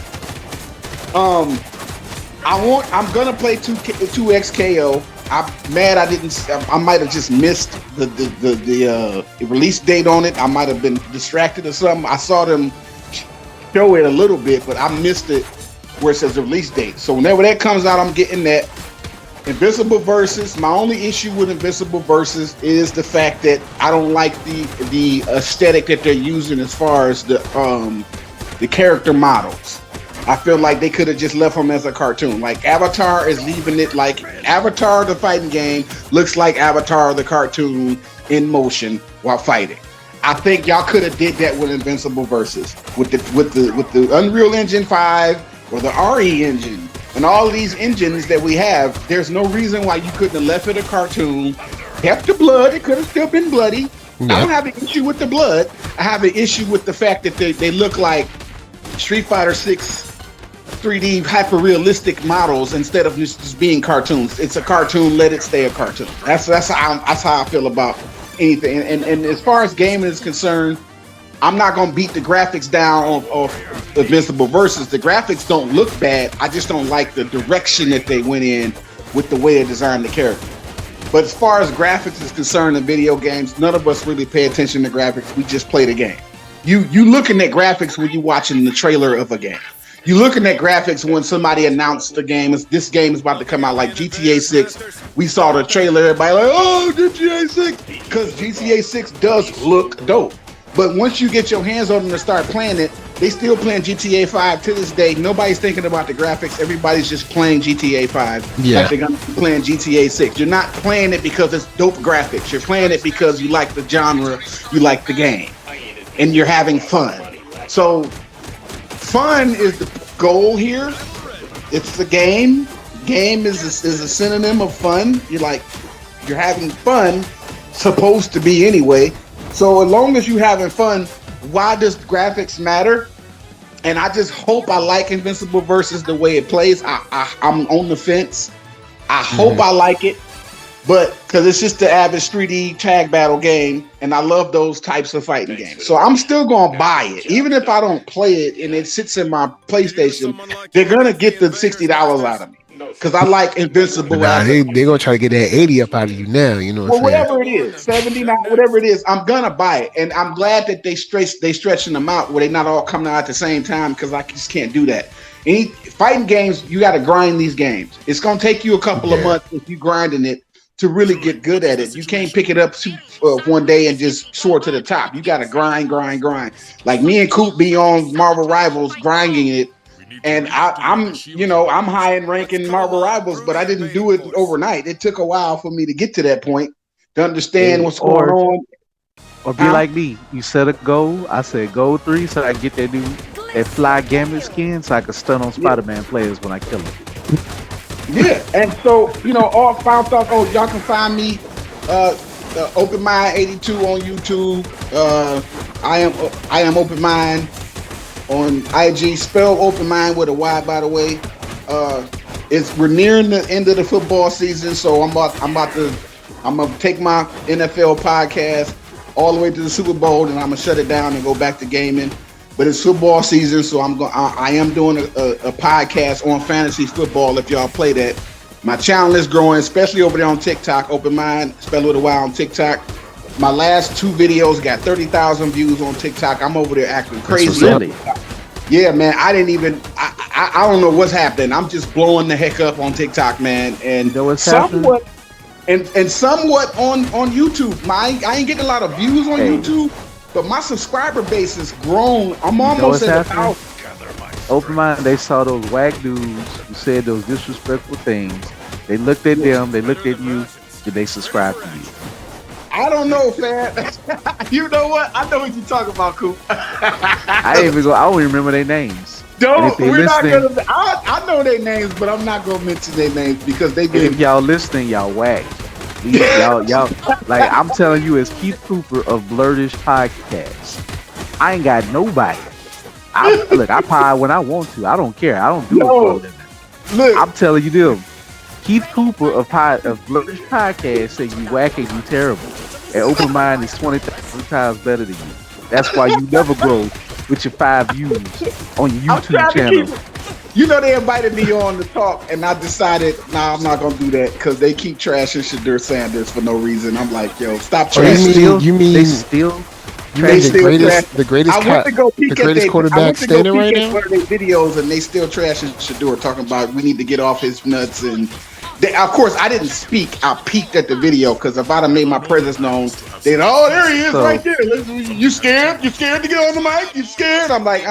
I'm gonna play 2XKO. I'm mad I might have just missed the release date on it. I might have been distracted or something. I saw them show it a little bit, but I missed it where it says the release date. So whenever that comes out, I'm getting that. Invincible Versus. My only issue with Invincible Versus is the fact that I don't like the aesthetic that they're using as far as the character models. I feel like they could have just left them as a cartoon. Like Avatar is leaving it like Avatar the fighting game looks like Avatar the cartoon in motion while fighting. I think y'all could have did that with Invincible Versus with the Unreal Engine 5 or the RE engine and all of these engines that we have. There's no reason why you couldn't have left it a cartoon, kept the blood. It could have still been bloody. Yep. I don't have an issue with the blood. I have an issue with the fact that they look like Street Fighter 6 3D hyper-realistic models instead of just being cartoons. It's a cartoon, let it stay a cartoon. That's how I feel about anything. And as far as gaming is concerned, I'm not going to beat the graphics down of Invincible Versus. The graphics don't look bad. I just don't like the direction that they went in with the way they designed the character. But as far as graphics is concerned in video games, none of us really pay attention to graphics. We just play the game. You looking at graphics when you're watching the trailer of a game. You're looking at graphics when somebody announced the game. This game is about to come out, like GTA 6. We saw the trailer, everybody like, oh, GTA 6. Because GTA 6 does look dope. But once you get your hands on them and start playing it, they still playing GTA 5 to this day. Nobody's thinking about the graphics. Everybody's just playing GTA 5. Yeah. Like they're going to be playing GTA 6. You're not playing it because it's dope graphics. You're playing it because you like the genre, you like the game, and you're having fun. So fun is the goal here. It's the game. Game is a synonym of fun. You're having fun, supposed to be anyway. So as long as you're having fun, why does graphics matter? And I just hope I like Invincible Versus the way it plays. I'm on the fence. I hope I like it. But because it's just the average 3D tag battle game, and I love those types of fighting games. So I'm still going to buy it. Even if I don't play it and it sits in my PlayStation, they're going to get the $60 out of me. Because I like Invincible. Nah, they're going to try to get that 80 up out of you now. You know what I'm saying? Whatever it is, 79, whatever it is, I'm going to buy it. And I'm glad that they stretching them out where they not all coming out at the same time, because I just can't do that. Any fighting games, you got to grind these games. It's going to take you a couple of months if you grinding it to really get good at it. You can't pick it up one day and just soar to the top. You got to grind. Like me and Coop be on Marvel Rivals grinding it, and I'm high in rank in Marvel Rivals, but I didn't do it overnight. It took a while for me to get to that point to understand what's going on. Or be like me. You set a goal. I said goal 3, so I get that fly Gambit skin, so I can stun on Spider-Man players when I kill them. Yeah, and so all found stuff. Oh, y'all can find me Open Mind 82 on YouTube. I am Open Mind on IG. Spell Open Mind with a Y, by the way. We're nearing the end of the football season, so I'm gonna take my NFL podcast all the way to the Super Bowl, and I'm gonna shut it down and go back to gaming. But it's football season, so I am doing a podcast on fantasy football. If y'all play that, my channel is growing, especially over there on TikTok. Open Mind, spell it a while on TikTok. My last 2 videos got 30,000 views on TikTok. I'm over there acting crazy. Yeah, man. I don't know what's happening. I'm just blowing the heck up on TikTok, man. And somewhat on YouTube. I ain't getting a lot of views on YouTube. but my subscriber base has grown. I'm know almost what's at happening? 1,000. Open mind, they saw those whack dudes who said those disrespectful things. They looked at them, they looked at you, and they subscribed to you. I don't know, fam. You know what? I know what you're talking about, Coop. I don't even remember their names. Don't. We're not gonna. I know their names, but I'm not gonna mention their names because they been. If y'all listening, y'all whack. Y'all, like I'm telling you, as Keith Cooper of Blerdish Podcast, I ain't got nobody. I pie when I want to. I don't care. I don't do it for a living. Look, I'm telling you them. Keith Cooper of Blerdish Podcast said you whack and you terrible. And Open Mind is 20,000 times better than you. That's why you never grow with your 5 views on your YouTube channel. You know, they invited me on to talk, and I decided, nah, I'm not gonna do that because they keep trashing Shadur Sanders for no reason. I'm like, yo, stop trashing. You mean they still the greatest quarterback standing right now? One of their videos, and they still trashing Shadur, talking about we need to get off his nuts. And of course, I didn't speak. I peeked at the video because if I'd have made my presence known, they'd there he is right there. You scared? You scared to get on the mic? You scared? I'm like,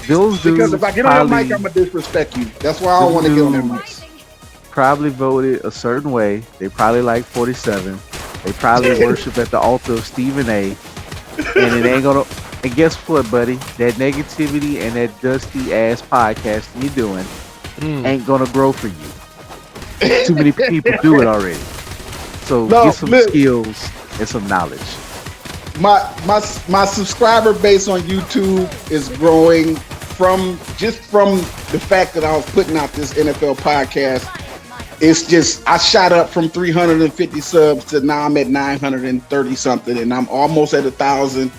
Those dudes because if I get on the mic, I'm gonna disrespect you. That's why I don't want to get on that mic. Probably voted a certain way. They probably like 47. They probably worship at the altar of Stephen A. And it ain't gonna. And guess what, buddy? That negativity and that dusty ass podcasting you're doing ain't gonna grow for you. Too many people do it already. So get some skills and some knowledge. My subscriber base on YouTube is growing from the fact that I was putting out this NFL podcast. It's just I shot up from 350 subs to now I'm at 930 something, and I'm almost at 1,000.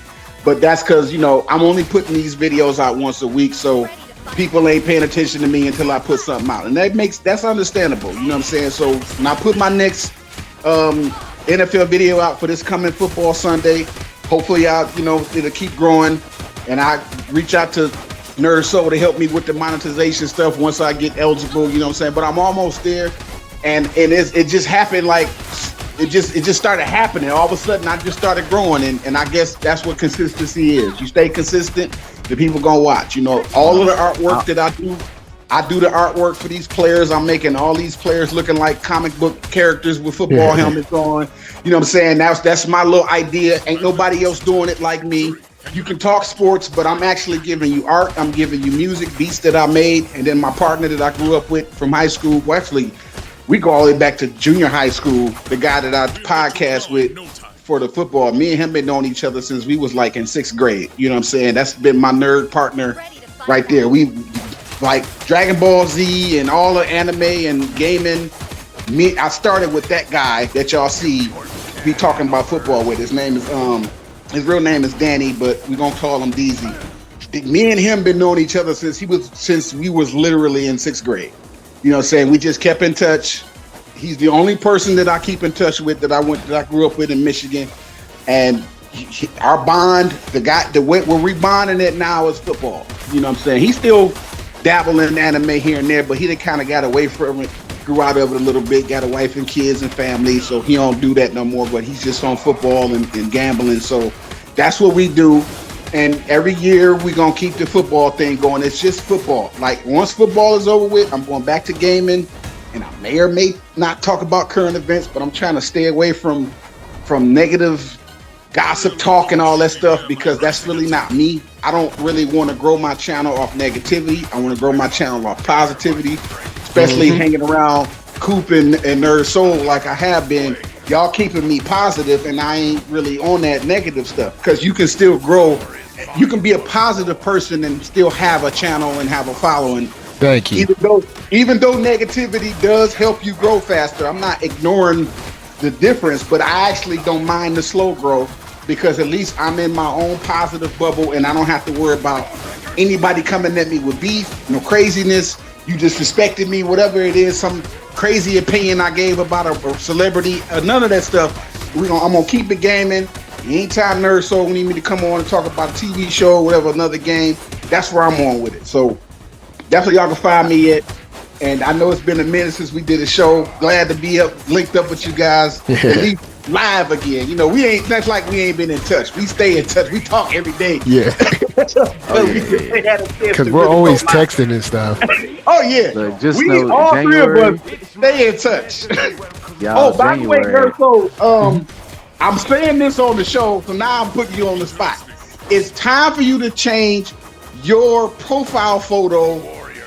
But that's because I'm only putting these videos out once a week, so people ain't paying attention to me until I put something out, and that's understandable. You know what I'm saying? So when I put my next NFL video out for this coming football Sunday, hopefully it'll keep growing, and I reach out to NERDSoul to help me with the monetization stuff once I get eligible. You know what I'm saying? But I'm almost there. And it just happened, like it just started happening. All of a sudden I just started growing, and I guess that's what consistency is. You stay consistent, the people gonna watch. All of the artwork that I do the artwork for these players. I'm making all these players looking like comic book characters with football helmets on. You know what I'm saying? That's my little idea. Ain't nobody else doing it like me. You can talk sports, but I'm actually giving you art. I'm giving you music, beats that I made, and then my partner that I grew up with from high school. Well, actually, we go all the way back to junior high school. The guy that I podcast with for the football, me and him been knowing each other since we was like in 6th grade. You know what I'm saying? That's been my nerd partner right there. We like Dragon Ball Z and all the anime and gaming. I started with that guy that y'all see be talking about football with. His name is his real name is Danny, but we're gonna call him DZ. Me and him been knowing each other since we was literally in 6th grade. You know what I'm saying? We just kept in touch. He's the only person that I keep in touch with that I grew up with in Michigan. And our bond, where we bonding it now is football. You know what I'm saying? He's still dabbling in anime here and there, but he kind of got away from it, grew out of it a little bit, got a wife and kids and family, so he don't do that no more, but he's just on football and gambling. So that's what we do. And every year we're going to keep the football thing going. It's just football. Like once football is over with, I'm going back to gaming, and I may or may not talk about current events, but I'm trying to stay away from negative gossip talk and all that stuff, because that's really not me. I don't really want to grow my channel off negativity. I want to grow my channel off positivity, especially hanging around Coop and NERDSoul like I have been. Y'all keeping me positive, and I ain't really on that negative stuff, because you can still grow. You can be a positive person and still have a channel and have a following. Thank you. Even though negativity does help you grow faster, I'm not ignoring the difference, but I actually don't mind the slow growth, because at least I'm in my own positive bubble and I don't have to worry about anybody coming at me with beef, no craziness. You disrespected me, whatever it is, some crazy opinion I gave about a celebrity, none of that stuff. I'm gonna keep it gaming. Anytime NERDSoul need me to come on and talk about a TV show or whatever, another game, that's where I'm on with it. So definitely y'all can find me at. And I know it's been a minute since we did a show. Glad to be linked up with you guys. live again. You know, that's like we ain't been in touch. We stay in touch. We talk every day. Yeah, because we're always texting and stuff. Oh yeah, Look, just we know all January, 3 of us stay in touch. y'all, By the way, January. NERDSoul, I'm saying this on the show, so now I'm putting you on the spot. It's time for you to change your profile photo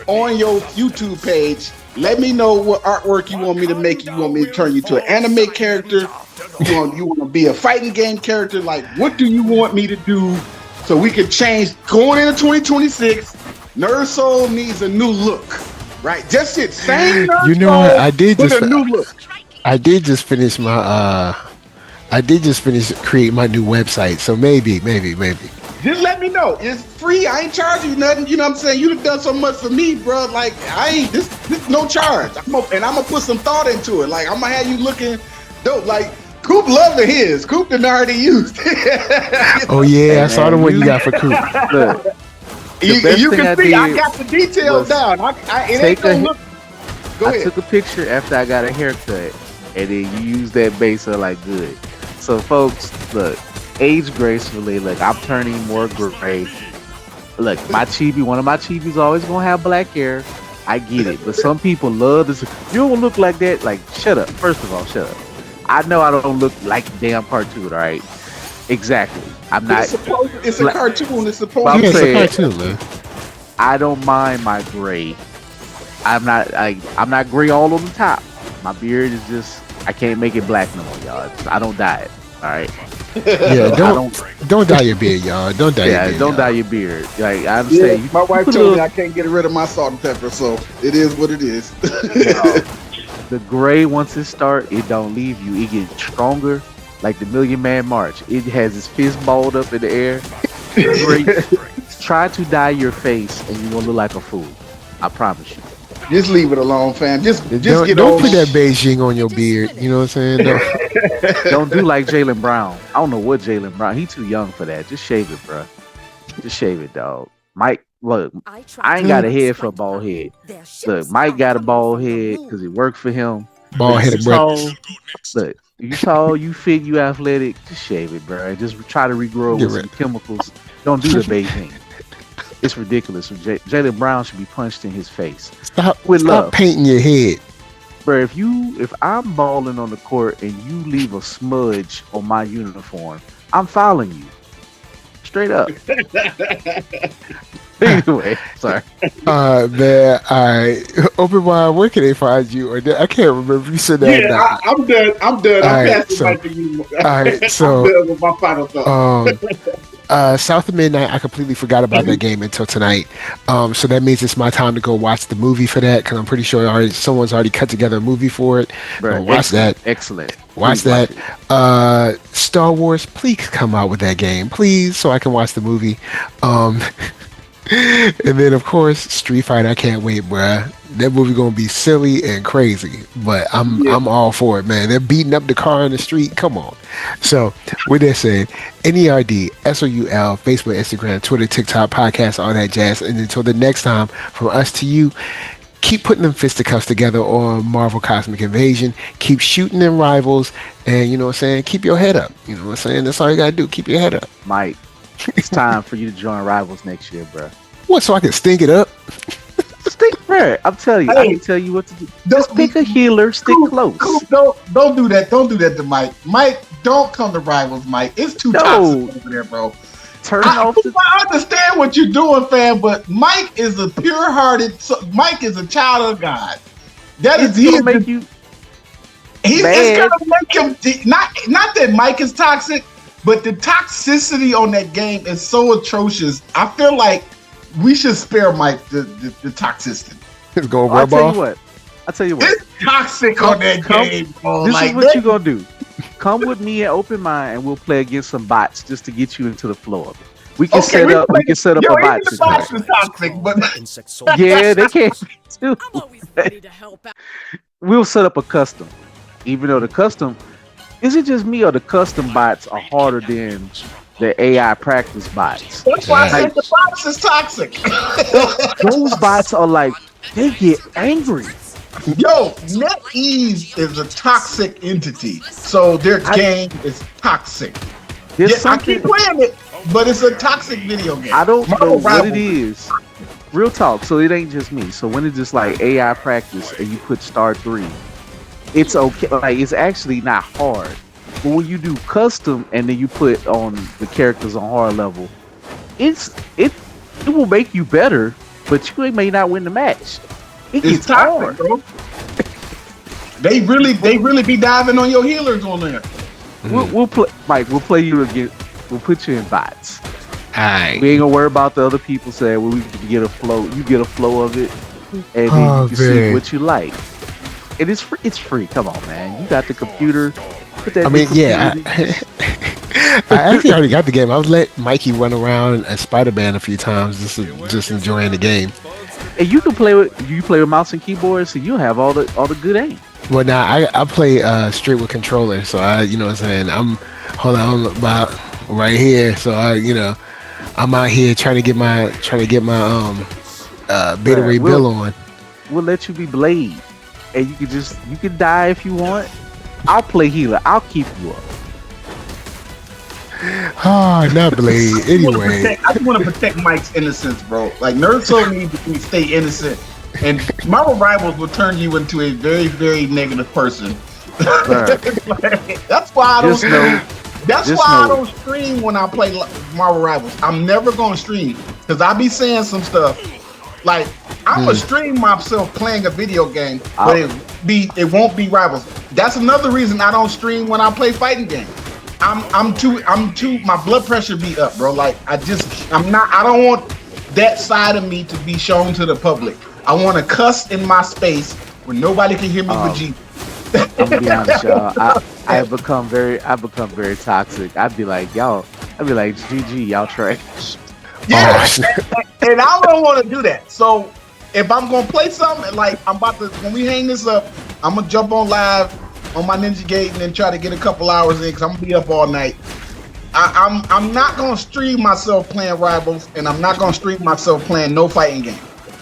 on your YouTube page. Let me know what artwork you want me to make. You want me to turn you to an anime character? You want to be a fighting game character? Like, what do you want me to do so we can change going into 2026? NERDSoul needs a new look, right? Just it, same NERDSoul. You know what? I did with just a new look. I did just finish my create my new website. So maybe. Just let me know. It's free. I ain't charging you nothing. You know what I'm saying? You've done so much for me, bro. Like, I ain't this no charge. I'm gonna put some thought into it. Like, I'm gonna have you looking dope. Like, Coop loved his. Coop done already used. Oh yeah, I saw the one you got for Coop. Look, you can see I got the details down. It ain't gonna look. Go ahead. I took a picture after I got a haircut, and then you use that base like good. So, folks, look, age gracefully. Look, I'm turning more gray. Look, one of my chibis always gonna have black hair. I get it, but some people love this. You don't look like that. Like, shut up. First of all, shut up. I know I don't look like a damn cartoon, all right? Exactly. I'm not. It's a cartoon. It's supposed I'm to be saying, a cartoon, man. I don't mind my gray. I'm not gray all on the top. My beard is just, I can't make it black no more, y'all. I don't dye it. All right. Yeah, don't dye your beard, y'all. Don't dye your beard. Don't dye your beard. Like, I'm saying, my wife told me I can't get rid of my salt and pepper, so it is what it is. The gray, once it starts, it don't leave you. It gets stronger, like the Million Man March. It has its fist balled up in the air. Try to dye your face, and you're gonna look like a fool. I promise you. Just leave it alone, fam. Just don't put that Beijing on your beard. You know what I'm saying? Don't do like Jaylen Brown. I don't know what Jaylen Brown. He too young for that. Just shave it, bro. Just shave it, dog. Mike, look, I ain't got a head for a bald head. Look, Mike got a bald head because it worked for him. Bald headed brother. Look, you tall, you fit, you athletic. Just shave it, bro. Just try to regrow with some chemicals. Don't do the Beijing. It's ridiculous. Jaylen Brown should be punched in his face. Stop painting your head. Bro, if I'm balling on the court and you leave a smudge on my uniform, I'm fouling you. Straight up. Anyway, sorry. Man, Open Wide, where can they find you? Or I can't remember if you said that. Yeah, I'm done. I'm passing the mic to you. All right, so I'm done with my final thought. South of Midnight, I completely forgot about that game until tonight. So that means it's my time to go watch the movie for that, because I'm pretty sure someone's already cut together a movie for it. Bro, watch that. Excellent. Watch that. Star Wars, please come out with that game, please, so I can watch the movie. And then, of course, Street Fighter. I can't wait, bruh. That movie gonna be silly and crazy, but I'm all for it, man. They're beating up the car in the street. Come on. So, with that said, NERDSoul, Facebook, Instagram, Twitter, TikTok, podcast, all that jazz. And until the next time, from us to you, keep putting them fisticuffs together on Marvel Cosmic Invasion. Keep shooting them rivals, and you know what I'm saying. Keep your head up. You know what I'm saying. That's all you gotta do. Keep your head up, Mike. It's time for you to join Rivals next year, bro. What? So I can stink it up? Stick, bro. I'm telling you, I can tell you what to do. Just pick a healer, stick close. Don't do that. Don't do that to Mike. Mike, don't come to Rivals, Mike. It's too toxic over there, bro. I understand what you're doing, fam, but Mike is a pure-hearted. Mike is a child of God. It's gonna make you. It's gonna make him not that Mike is toxic. But the toxicity on that game is so atrocious. I feel like we should spare Mike the toxicity. It's going to rub off. I'll tell you what. It's toxic on that game, bro. This is what you're going to do. Come with me and Open Mind, and we'll play against some bots just to get you into the flow of it. We can set up a bot system. The bots is toxic, but yeah, they can't too. I'm always ready to help out. We'll set up a custom. Even though the custom, is it just me or the custom bots are harder than the AI practice bots? That's why I said the bots is toxic. Those bots are like, they get angry. Yo, NetEase is a toxic entity. So their game is toxic. There's Yeah, I something keep playing it, but it's a toxic video game. I don't Marvel know what it Rivals is. Real talk. So it ain't just me. So when it's just like AI practice and you put star 3, it's okay. Like it's actually not hard. But when you do custom and then you put on the characters on hard level, it will make you better, but you may not win the match. It It's gets toxic, hard. bro. They really be diving on your healers on there. We'll play, Mike. We'll play you again. We'll put you in bots. Alright. We ain't gonna worry about the other people saying, well, we can get a flow. You get a flow of it, and then Oh, you can see man. what you like. It is free. It's free. Come on, man. You got the computer. Put that I mean, in the yeah. computer. I actually already got the game. I've let Mikey run around and Spider-Man a few times, just enjoying the game. And you can play with mouse and keyboard, so you have all the good aim. Well, now I play straight with controller, so you know what I'm saying. I'm about right here, so I'm out here trying to get my beta ray bill on. We'll let you be Blade, and you can die if you want. I'll play healer. I'll keep you up. Oh, not Blade. Anyway, I just want to protect Mike's innocence, bro. Like NERDSoul needs to stay innocent, and Marvel Rivals will turn you into a very, very negative person. That's why I don't. Just know. That's Just why I know. don't stream when I play Marvel Rivals. I'm never gonna stream because I be saying some stuff. Like I'm gonna stream myself playing a video game, but it won't be Rivals. That's another reason I don't stream when I play fighting games. I'm too my blood pressure be up, bro. Like I don't want that side of me to be shown to the public. I want to cuss in my space where nobody can hear me but G. I'm gonna be honest, y'all. I've become very toxic. I'd be like, GG, y'all trash. Yeah, and I don't want to do that. So if I'm gonna play something, like when we hang this up, I'm gonna jump on live on my Ninja Gate and then try to get a couple hours in because I'm gonna be up all night. I'm not gonna stream myself playing Rivals, and I'm not gonna stream myself playing no fighting game.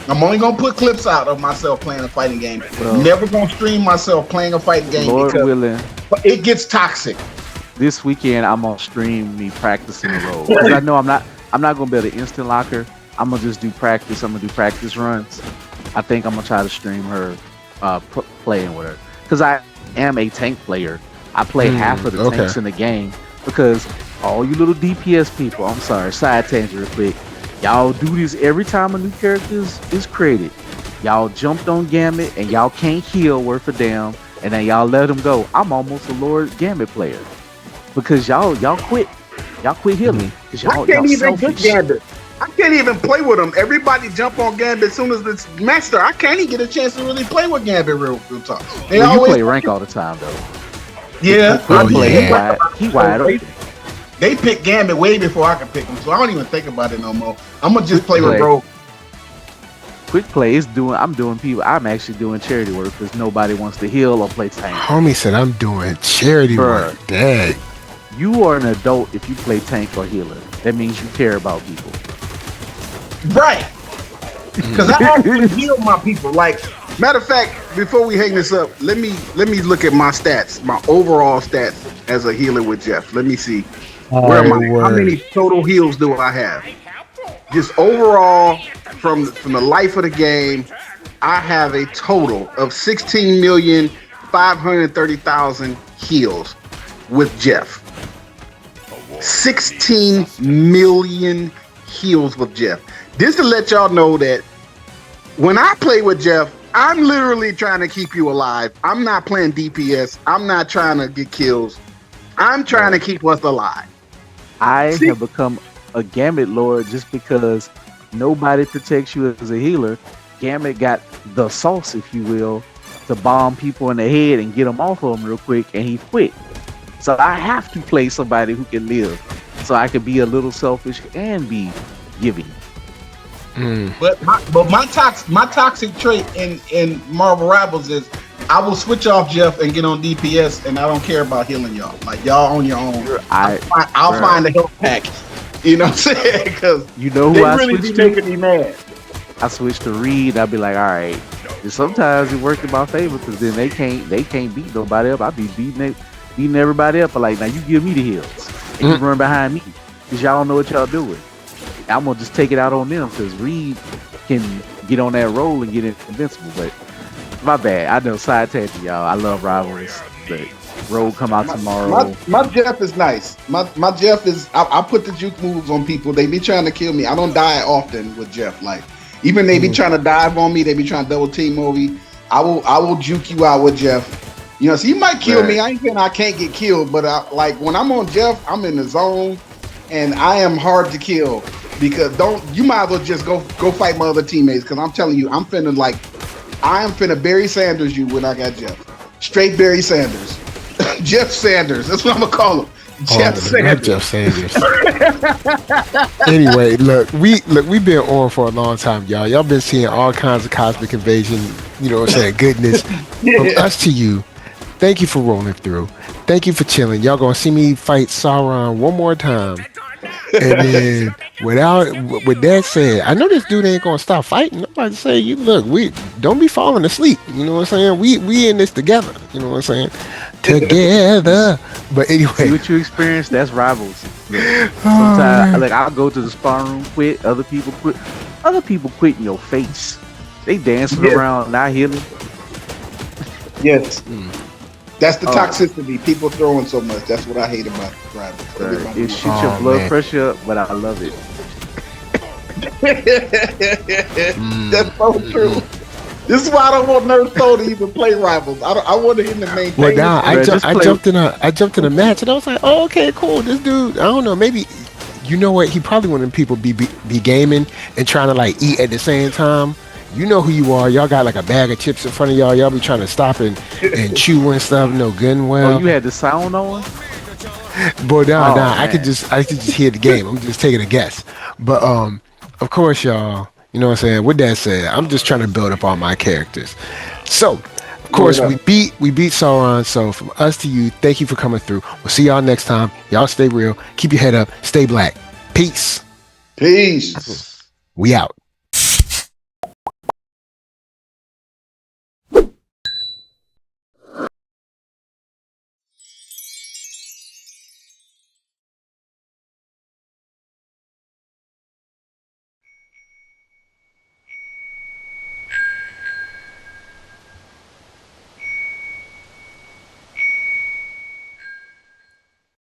I'm only gonna put clips out of myself playing a fighting game. Well, Never gonna stream myself playing a fighting game Lord willing, it gets toxic. this weekend I'm gonna stream me practicing the role. 'Cause I know I'm not gonna be able to instant locker. I'm gonna just do practice. I'm gonna do practice runs. I think I'm gonna try to stream her playing with her because I am a tank player. I play half of the tanks in the game because all you little DPS people. I'm sorry, side tangent real quick. Y'all do this every time a new character is created. Y'all jumped on Gambit and y'all can't heal worth a damn, and then y'all let him go. I'm almost a Lord Gambit player because y'all quit. Y'all quit healing because I y'all can't even selfish. get Gambit. I can't even play with them. Everybody jump on Gambit as soon as it's master. I can't even get a chance to really play with Gambit real talk. They Well, you always play rank all the time though. Yeah, Oh, I play. yeah. He wide open. They pick Gambit way before I can pick him, so I don't even think about it no more. I'm gonna just play with bro. Quick play is I'm actually doing charity work because nobody wants to heal or play tank. homie said I'm doing charity work. Dang. You are an adult if you play tank or healer. That means you care about people. Right. Because I actually heal my people. Like, matter of fact, before we hang this up, let me look at my stats, my overall stats as a healer with Jeff. Let me see. Where am I? How many total heals do I have? Just overall, from the life of the game, I have a total of 16,530,000 heals with Jeff. 16 million heals with Jeff. This to let y'all know that when I play with Jeff, I'm literally trying to keep you alive. I'm not playing DPS. I'm not trying to get kills. I'm trying to keep us alive. I have become a Gambit Lord just because nobody protects you as a healer. Gambit got the sauce, if you will, to bomb people in the head and get them off of them real quick, and he quit. So I have to play somebody who can live, so I can be a little selfish and be giving. But my toxic trait in Marvel Rivals is I will switch off Jeff and get on DPS, and I don't care about healing y'all. Like y'all on your own. I'll find a health pack. You know what I'm saying? Because you know who they I really switched be to? making me mad. I switch to Reed. I'd be like, all right. And sometimes it worked in my favor because then they can't beat nobody up. I be beating everybody up. But like, now you give me the heals and you run behind me because y'all don't know what y'all doing. I'm gonna just take it out on them because Reed can get on that roll and get invincible. But my bad. I know side tangent, y'all. I love rivals. But roll come out tomorrow. My Jeff is nice. My Jeff is. I put the juke moves on people. They be trying to kill me. I don't die often with Jeff. Like even they be trying to dive on me. They be trying to double team on me. I will juke you out with Jeff. You know, so he might kill me. I ain't saying I can't get killed, but like when I'm on Jeff, I'm in the zone, and I am hard to kill. Because you might as well just go fight my other teammates. Because I'm telling you, I am finna Barry Sanders you when I got Jeff. Straight Barry Sanders. Jeff Sanders. That's what I'm gonna call him. Jeff Sanders. Jeff Sanders. Anyway, look, we've been on for a long time, y'all. Y'all been seeing all kinds of cosmic invasion, you know what I'm saying, goodness. From us to you, thank you for rolling through. Thank you for chilling. Y'all gonna see me fight Sauron one more time. And then with that said, I know this dude ain't gonna stop fighting. I'm about to say, you look, we don't be falling asleep. You know what I'm saying? We in this together. You know what I'm saying? Together. But anyway, see what you experience. That's rivals. Sometimes, like I'll go to the spawn room, quit. Other people quit. Other people quit in your face. They dancing around, not healing. Yes. That's the toxicity. People throwing so much. That's what I hate about rivals. It shoots your blood pressure up, but I love it. That's so true. This is why I don't want NERDSoul to even play rivals. I want him to maintain. Well, now I jumped in a match and I was like, oh, okay, cool. This dude, I don't know, maybe you know what? He probably one of them people be gaming and trying to like eat at the same time. You know who you are. Y'all got like a bag of chips in front of y'all. Y'all be trying to stop and chew and stuff. No good and well. Oh, you had the sound on? Boy, I could just hear the game. I'm just taking a guess. But of course, y'all, you know what I'm saying? With that said, I'm just trying to build up all my characters. So, of course, we beat Sauron. So from us to you, thank you for coming through. We'll see y'all next time. Y'all stay real. Keep your head up. Stay black. Peace. Peace. We out.